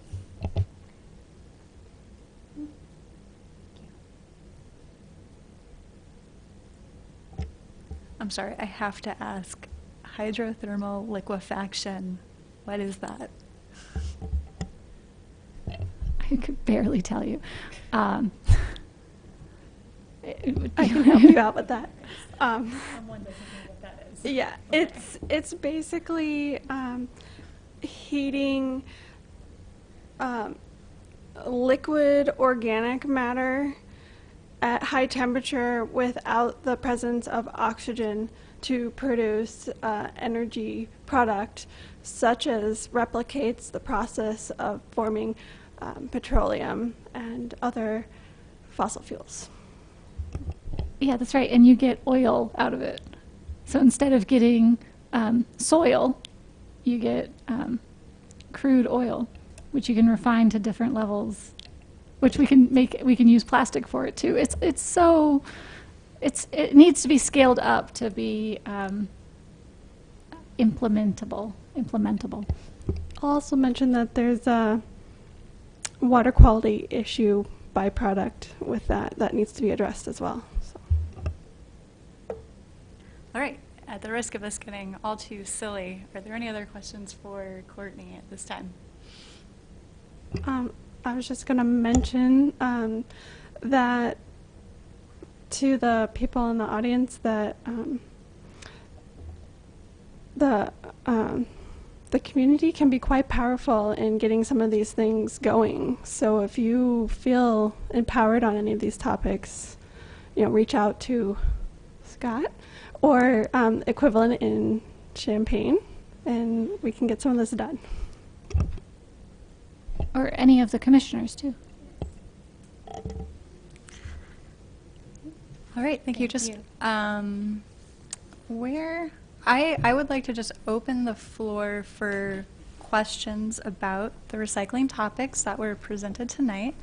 I'm sorry, I have to ask, hydrothermal liquefaction, what is that? I could barely tell you. I can help you out with that. Yeah, it's basically heating liquid organic matter at high temperature without the presence of oxygen to produce energy product, such as replicates the process of forming petroleum and other fossil fuels. Yeah, that's right. And you get oil out of it. So instead of getting soil, you get crude oil, which you can refine to different levels, which we can use plastic for it too. It needs to be scaled up to be implementable. I'll also mention that there's a water quality issue byproduct with that needs to be addressed as well. So. All right, at the risk of us getting all too silly, are there any other questions for Courtney at this time? I was just going to mention that to the people in the audience that the community can be quite powerful in getting some of these things going. So if you feel empowered on any of these topics, reach out to Scott or equivalent in Champaign, and we can get some of this done. Or any of the commissioners too. All right, thank you. Just where I would like to just open the floor for questions about the recycling topics that were presented tonight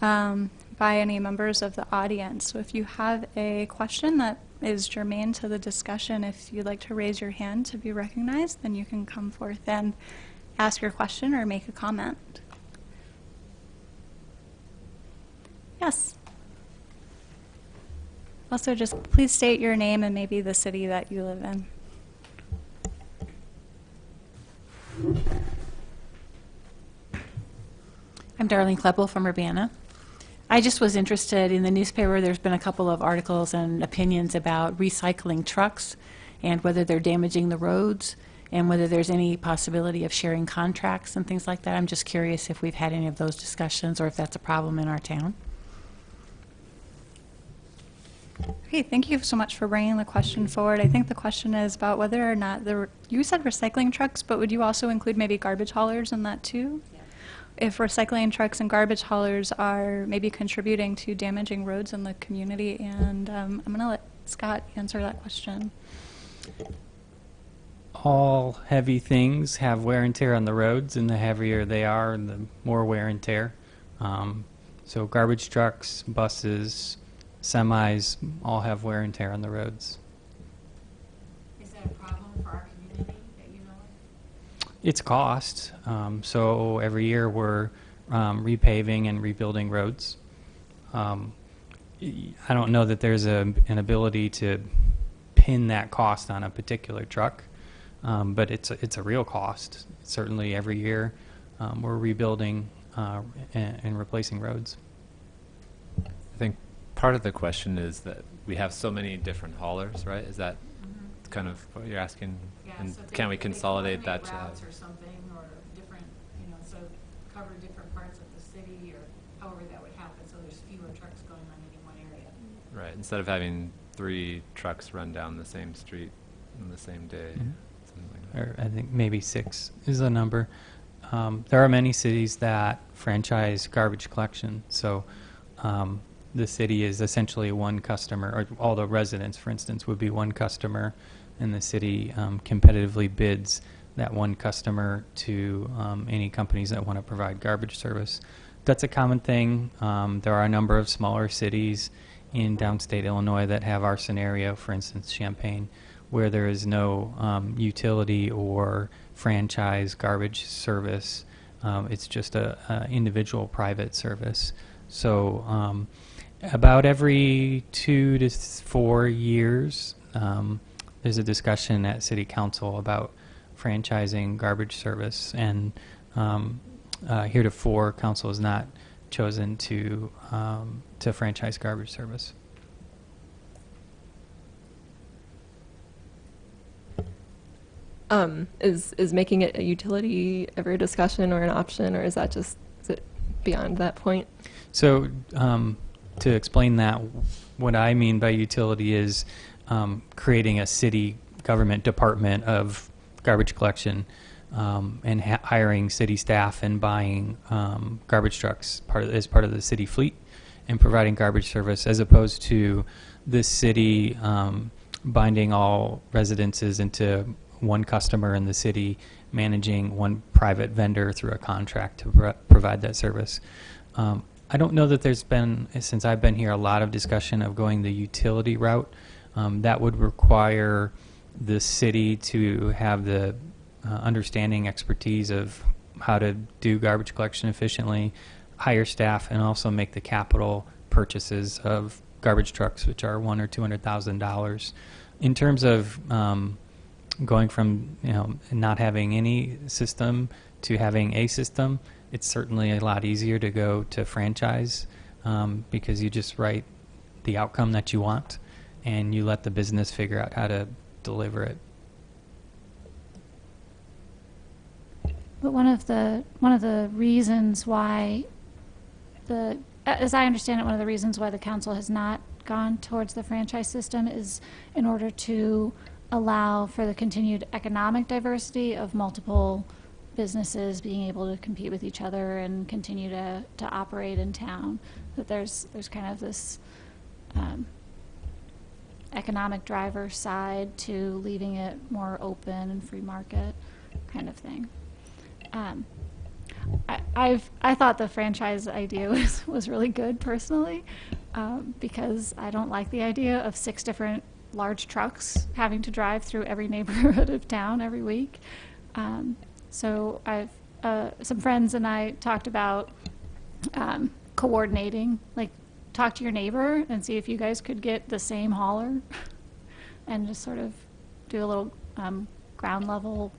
by any members of the audience. So if you have a question that is germane to the discussion, if you'd like to raise your hand to be recognized, then you can come forth and ask your question or make a comment. Yes. Also, just please state your name and maybe the city that you live in. I'm Darlene Kleppel from Urbana. I just was interested in the newspaper. There's been a couple of articles and opinions about recycling trucks and whether they're damaging the roads and whether there's any possibility of sharing contracts and things like that. I'm just curious if we've had any of those discussions or if that's a problem in our town. Okay, thank you so much for bringing the question forward. I think the question is about whether or not you said recycling trucks, but would you also include maybe garbage haulers in that too? Yeah. If recycling trucks and garbage haulers are maybe contributing to damaging roads in the community, and I'm going to let Scott answer that question. All heavy things have wear and tear on the roads, and the heavier they are, the more wear and tear. So garbage trucks, buses, semis all have wear and tear on the roads. Is that a problem for our community that you know of? It's cost. So every year we're repaving and rebuilding roads. I don't know that there's an ability to pin that cost on a particular truck, but it's a real cost. Certainly every year we're rebuilding and replacing roads. I think part of the question is that we have so many different haulers, right? Is that kind of what you're asking? And can we consolidate that to routes or something, or different, so cover different parts of the city, or however that would happen, so there's fewer trucks going on any one area. right, instead of having 3 trucks run down the same street on the same day, something like that. Or I think maybe 6 is the number. There are many cities that franchise garbage collection, so the city is essentially one customer, or all the residents, for instance, would be one customer, and the city competitively bids that one customer to any companies that want to provide garbage service. That's a common thing. There are a number of smaller cities in downstate Illinois that have our scenario, for instance, Champaign, where there is no utility or franchise garbage service. It's just a individual private service. So about every 2 to 4 years, there's a discussion at City Council about franchising garbage service, and heretofore, Council has not chosen to franchise garbage service. Is making it a utility ever a discussion or an option, or is it beyond that point? So to explain that, what I mean by utility is creating a city government department of garbage collection and hiring city staff and buying garbage trucks as part of the city fleet and providing garbage service, as opposed to this city binding all residences into one customer in the city, managing one private vendor through a contract to provide that service. I don't know that there's been, since I've been here, a lot of discussion of going the utility route. That would require the city to have the understanding, expertise of how to do garbage collection efficiently, hire staff, and also make the capital purchases of garbage trucks, which are $100,000 or $200,000. In terms of going from not having any system to having a system, it's certainly a lot easier to go to franchise because you just write the outcome that you want and you let the business figure out how to deliver it. But one of the reasons why as I understand it, one of the reasons why the council has not gone towards the franchise system is in order to allow for the continued economic diversity of multiple businesses being able to compete with each other and continue to operate in town. That there's kind of this economic driver side to leaving it more open and free market kind of thing. I thought the franchise idea was really good personally, because I don't like the idea of 6 different large trucks having to drive through every neighborhood of town every week. So I've some friends and I talked about coordinating, like talk to your neighbor and see if you guys could get the same hauler and just sort of do a little ground level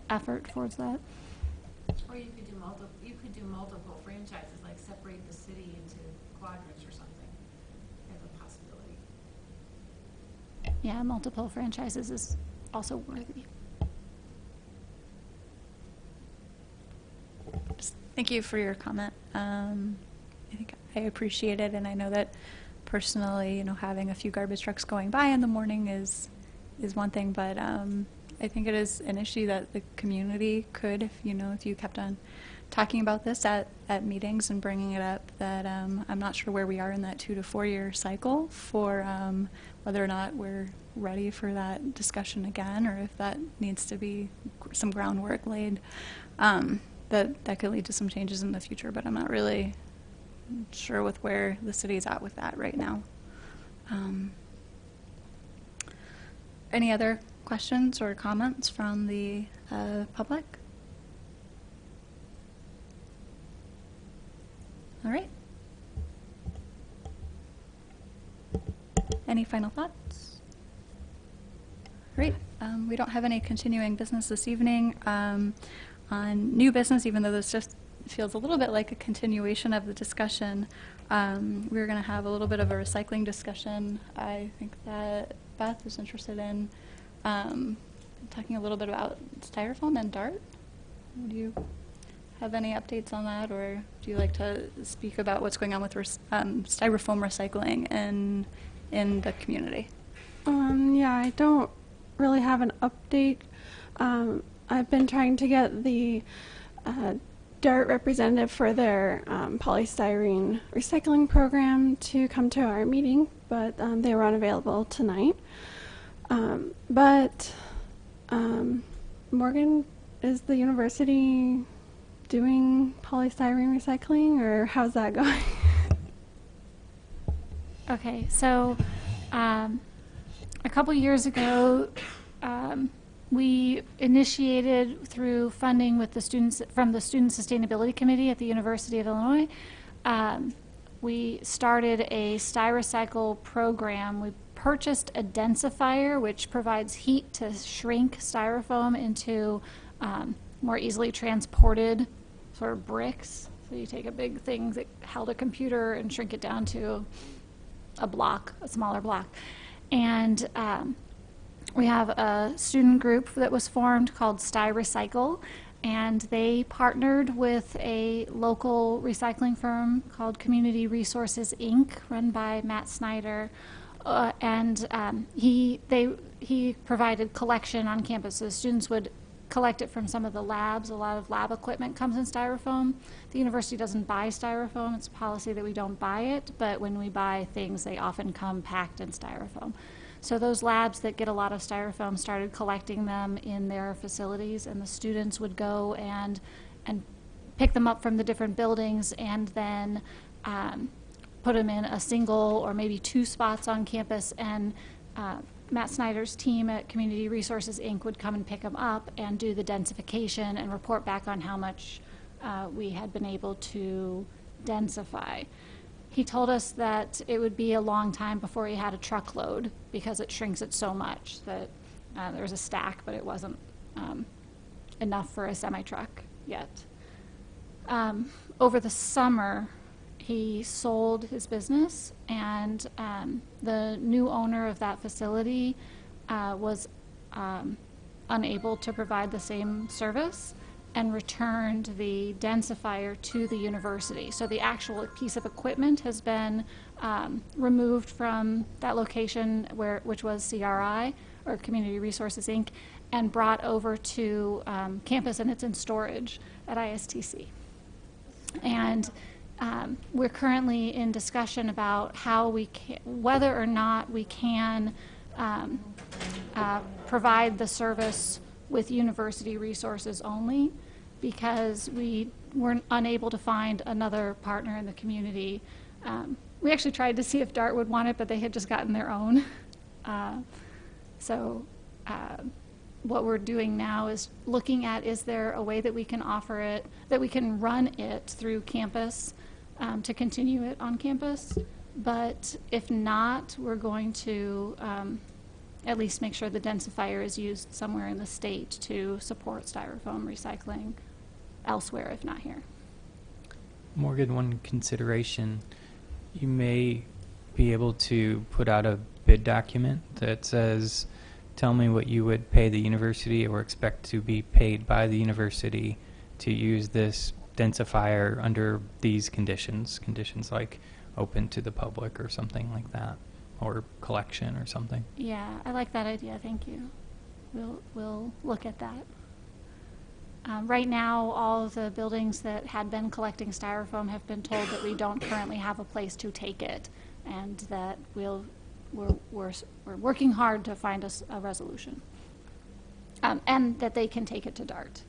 effort towards that. Or you could do multiple franchises, like separate the city into quadrants or something, as a possibility. Yeah, multiple franchises is also worthy. Thank you for your comment. I think I appreciate it, and I know that personally, having a few garbage trucks going by in the morning is one thing, but I think it is an issue that the community could, if you kept on talking about this at meetings and bringing it up, that I'm not sure where we are in that 2 to 4 year cycle for whether or not we're ready for that discussion again, or if that needs to be some groundwork laid. That could lead to some changes in the future, but I'm not really sure with where the city's at with that right now. Any other questions or comments from the public? All right. Any final thoughts? Great. We don't have any continuing business this evening. On new business, even though this just feels a little bit like a continuation of the discussion, we're going to have a little bit of a recycling discussion. I think that Beth is interested in talking a little bit about styrofoam and DART. Do you have any updates on that, or do you like to speak about what's going on with styrofoam recycling in the community? Yeah, I don't really have an update. I've been trying to get the DART representative for their polystyrene recycling program to come to our meeting, but they were unavailable tonight. Morgan, is the university doing polystyrene recycling, or how's that going? Okay, so a couple years ago, we initiated through funding with the students from the Student Sustainability Committee at the University of Illinois. We started a Styrocycle program. We purchased a densifier, which provides heat to shrink styrofoam into more easily transported sort of bricks. So you take a big thing that held a computer and shrink it down to a block, a smaller block. And we have a student group that was formed called Styrocycle, and they partnered with a local recycling firm called Community Resources, Inc., run by Matt Snyder. He provided collection on campus, so students would collect it from some of the labs. A lot of lab equipment comes in styrofoam. The university doesn't buy styrofoam. It's a policy that we don't buy it, but when we buy things, they often come packed in styrofoam. So those labs that get a lot of styrofoam started collecting them in their facilities, and the students would go and pick them up from the different buildings and then put them in a single or maybe 2 spots on campus, and Matt Snyder's team at Community Resources, Inc. would come and pick them up and do the densification and report back on how much we had been able to densify. He told us that it would be a long time before he had a truckload because it shrinks it so much that there was a stack, but it wasn't enough for a semi-truck yet. Over the summer, he sold his business, and the new owner of that facility was unable to provide the same service and returned the densifier to the university. So the actual piece of equipment has been removed from that location, which was CRI, or Community Resources, Inc., and brought over to campus, and it's in storage at ISTC. And we're currently in discussion about how we can, whether or not we can provide the service with university resources only, because we weren't unable to find another partner in the community. We actually tried to see if DART would want it, but they had just gotten their own. What we're doing now is looking at, is there a way that we can offer it, that we can run it through campus to continue it on campus? But if not, we're going to at least make sure the densifier is used somewhere in the state to support styrofoam recycling elsewhere, if not here. Morgan, one consideration, you may be able to put out a bid document that says, tell me what you would pay the university or expect to be paid by the university to use this densifier under these conditions like open to the public or something like that, or collection or something. Yeah, I like that idea, thank you. We'll look at that. Right now, all of the buildings that had been collecting styrofoam have been told that we don't currently have a place to take it, and that we're working hard to find a resolution, and that they can take it to DART,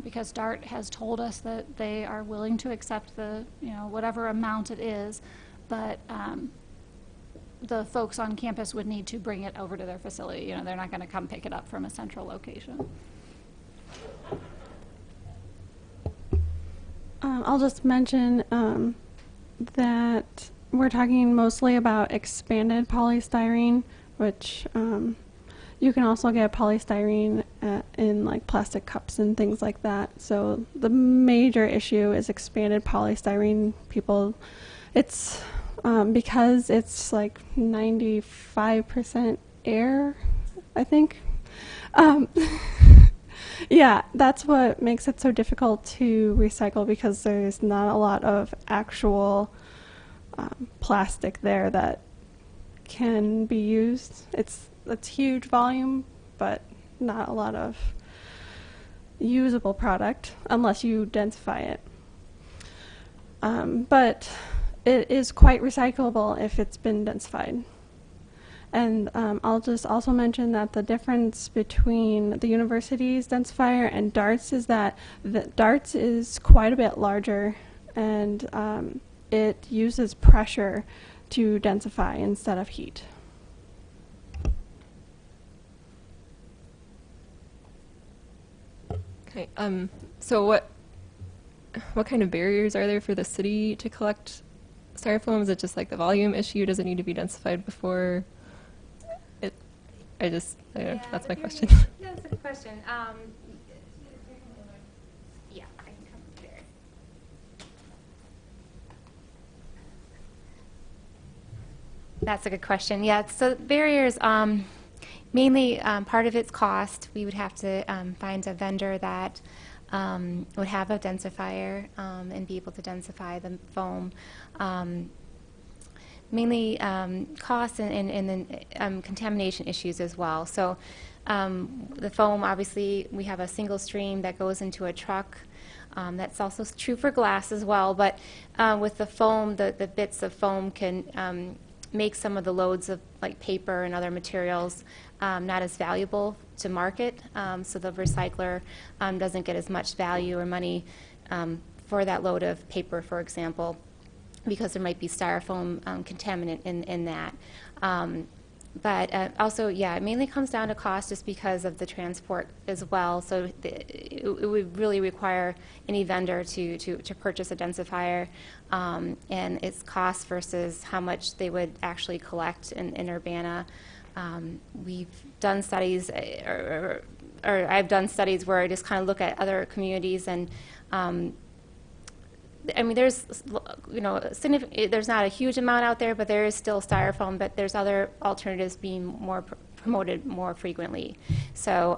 because DART has told us that they are willing to accept the whatever amount it is, but the folks on campus would need to bring it over to their facility. They're not going to come pick it up from a central location. I'll just mention that we're talking mostly about expanded polystyrene, which You can also get polystyrene in like plastic cups and things like that. So the major issue is expanded polystyrene. People, it's because it's like 95% air, I think. Yeah, that's what makes it so difficult to recycle, because there's not a lot of actual plastic there that can be used. It's huge volume, but not a lot of usable product unless you densify it. But it is quite recyclable if it's been densified. And I'll just also mention that the difference between the university's densifier and DARTS is that the DARTS is quite a bit larger, and it uses pressure to densify instead of heat. Okay. So what kind of barriers are there for the city to collect styrofoam? Is it just like the volume issue? Does it need to be densified before it? I don't know. That's my question. Yeah, that's a good question. Yeah, I can come there. That's a good question. Yeah, so barriers, mainly part of its cost. We would have to find a vendor that would have a densifier and be able to densify the foam. Mainly costs and then contamination issues as well. So the foam, obviously, we have a single stream that goes into a truck. That's also true for glass as well. But with the foam, the bits of foam can make some of the loads of like paper and other materials not as valuable to market. So the recycler doesn't get as much value or money for that load of paper, for example, because there might be styrofoam contaminant in that. But also, yeah, it mainly comes down to cost just because of the transport as well. So it would really require any vendor to purchase a densifier and its cost versus how much they would actually collect in Urbana. We've done studies, or I've done studies where I just kind of look at other communities and I mean, there's, there's not a huge amount out there, but there is still styrofoam, but there's other alternatives being more promoted more frequently. So,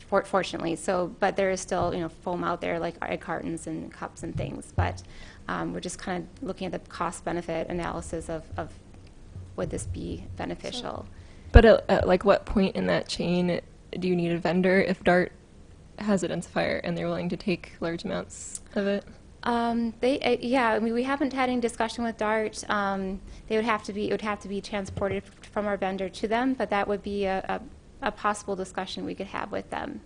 fortunately, but there is still, foam out there like egg cartons and cups and things. But we're just kind of looking at the cost-benefit analysis of would this be beneficial. But at like what point in that chain do you need a vendor if DART has a densifier and they're willing to take large amounts of it? Yeah, I mean, we haven't had any discussion with DART. It would have to be transported from our vendor to them, but that would be a possible discussion we could have with them.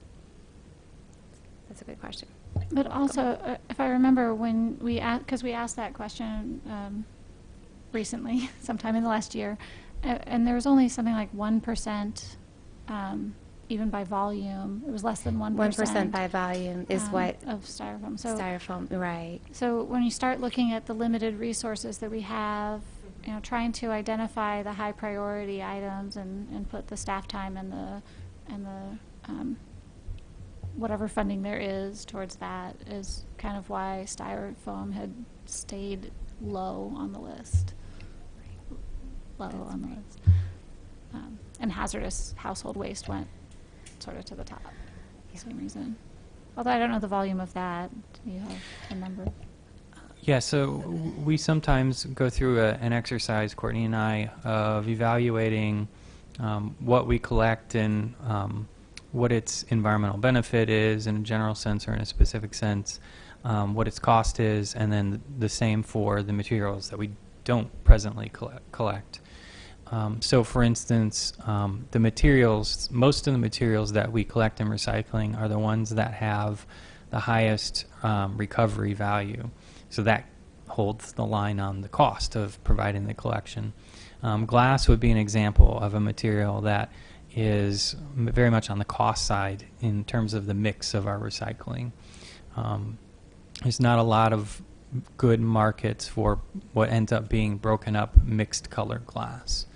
That's a good question. But also, if I remember when because we asked that question recently, sometime in the last year, and there was only something like 1%. Even by volume, it was less than 1%. 1% by volume is what? Of styrofoam. So styrofoam, right. So when you start looking at the limited resources that we have, trying to identify the high priority items and put the staff time and the whatever funding there is towards that is kind of why styrofoam had stayed low on the list. And hazardous household waste went sort of to the top. Same reason. Although I don't know the volume of that. Do you have a number? Yeah, so we sometimes go through an exercise, Courtney and I, of evaluating what we collect and what its environmental benefit is in a general sense or in a specific sense, what its cost is, and then the same for the materials that we don't presently collect. So, for instance, the materials, most of the materials that we collect in recycling are the ones that have the highest recovery value. So that holds the line on the cost of providing the collection. Glass would be an example of a material that is very much on the cost side in terms of the mix of our recycling. There's not a lot of good markets for what ends up being broken up mixed color glass.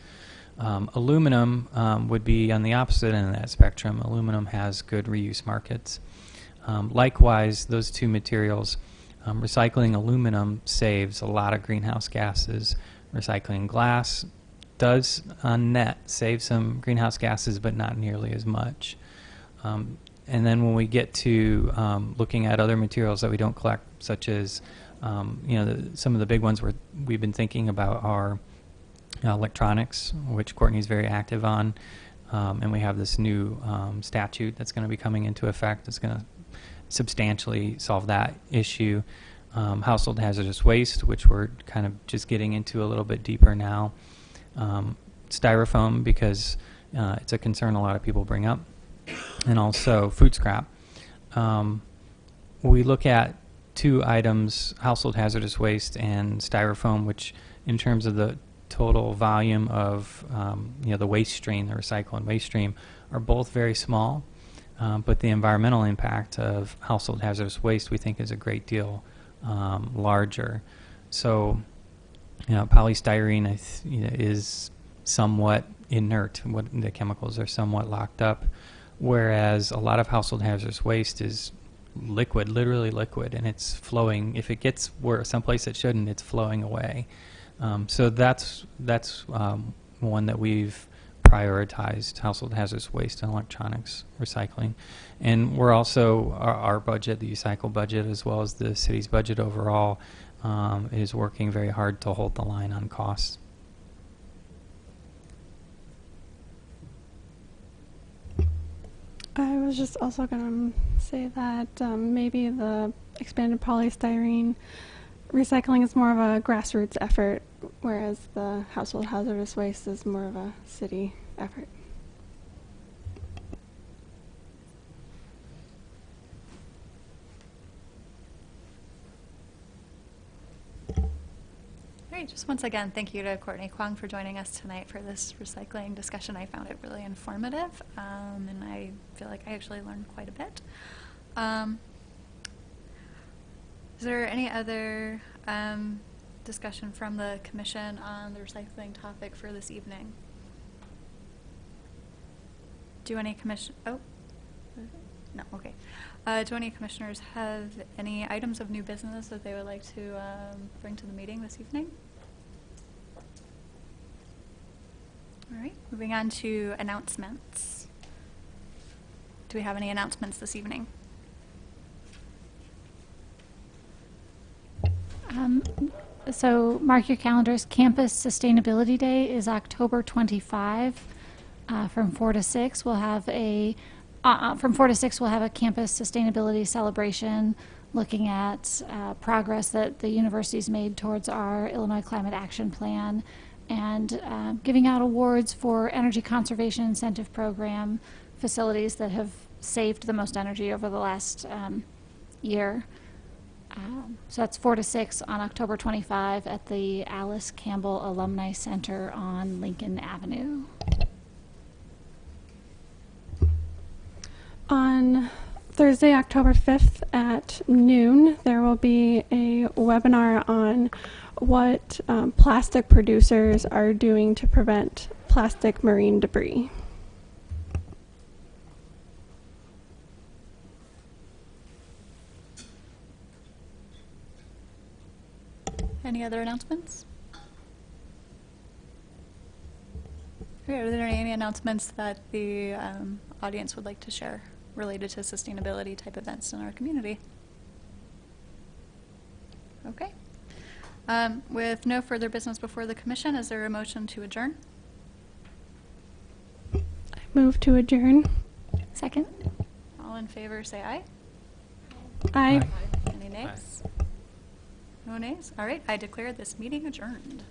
Aluminum would be on the opposite end of that spectrum. Aluminum has good reuse markets. Likewise, those two materials, recycling aluminum saves a lot of greenhouse gases. Recycling glass does, on net, save some greenhouse gases, but not nearly as much. And then when we get to looking at other materials that we don't collect, such as some of the big ones we've been thinking about are electronics, which Courtney's very active on, and we have this new statute that's going to be coming into effect that's going to substantially solve that issue. Household hazardous waste, which we're kind of just getting into a little bit deeper now. Styrofoam, because it's a concern a lot of people bring up, and also food scrap. We look at two items, household hazardous waste and styrofoam, which in terms of the total volume of the waste stream, the recycle and waste stream, are both very small, but the environmental impact of household hazardous waste we think is a great deal larger. So polystyrene is somewhat inert. The chemicals are somewhat locked up, whereas a lot of household hazardous waste is liquid, literally liquid, and it's flowing. If it gets someplace it shouldn't, it's flowing away. So that's one that we've prioritized, household hazardous waste and electronics recycling. And we're also, our budget, the UCycle budget, as well as the city's budget overall, is working very hard to hold the line on costs. I was just also going to say that maybe the expanded polystyrene recycling is more of a grassroots effort, whereas the household hazardous waste is more of a city effort. Great. Just once again, thank you to Courtney Kwong for joining us tonight for this recycling discussion. I found it really informative, and I feel like I actually learned quite a bit. Is there any other discussion from the commission on the recycling topic for this evening? Do any no, okay. Do any commissioners have any items of new business that they would like to bring to the meeting this evening? All right, moving on to announcements. Do we have any announcements this evening? So mark your calendars. Campus Sustainability Day is October 25. From 4 to 6, we'll have a campus sustainability celebration, looking at progress that the university's made towards our Illinois Climate Action Plan, and giving out awards for energy conservation incentive program facilities that have saved the most energy over the last year. So that's 4 to 6 on October 25 at the Alice Campbell Alumni Center on Lincoln Avenue. On Thursday, October 5th at noon, there will be a webinar on what plastic producers are doing to prevent plastic marine debris. Any other announcements? Okay, are there any announcements that the audience would like to share related to sustainability type events in our community? Okay. With no further business before the commission, is there a motion to adjourn? I move to adjourn. Second. All in favor, say aye. Aye. Any nays? No nays? All right, I declare this meeting adjourned.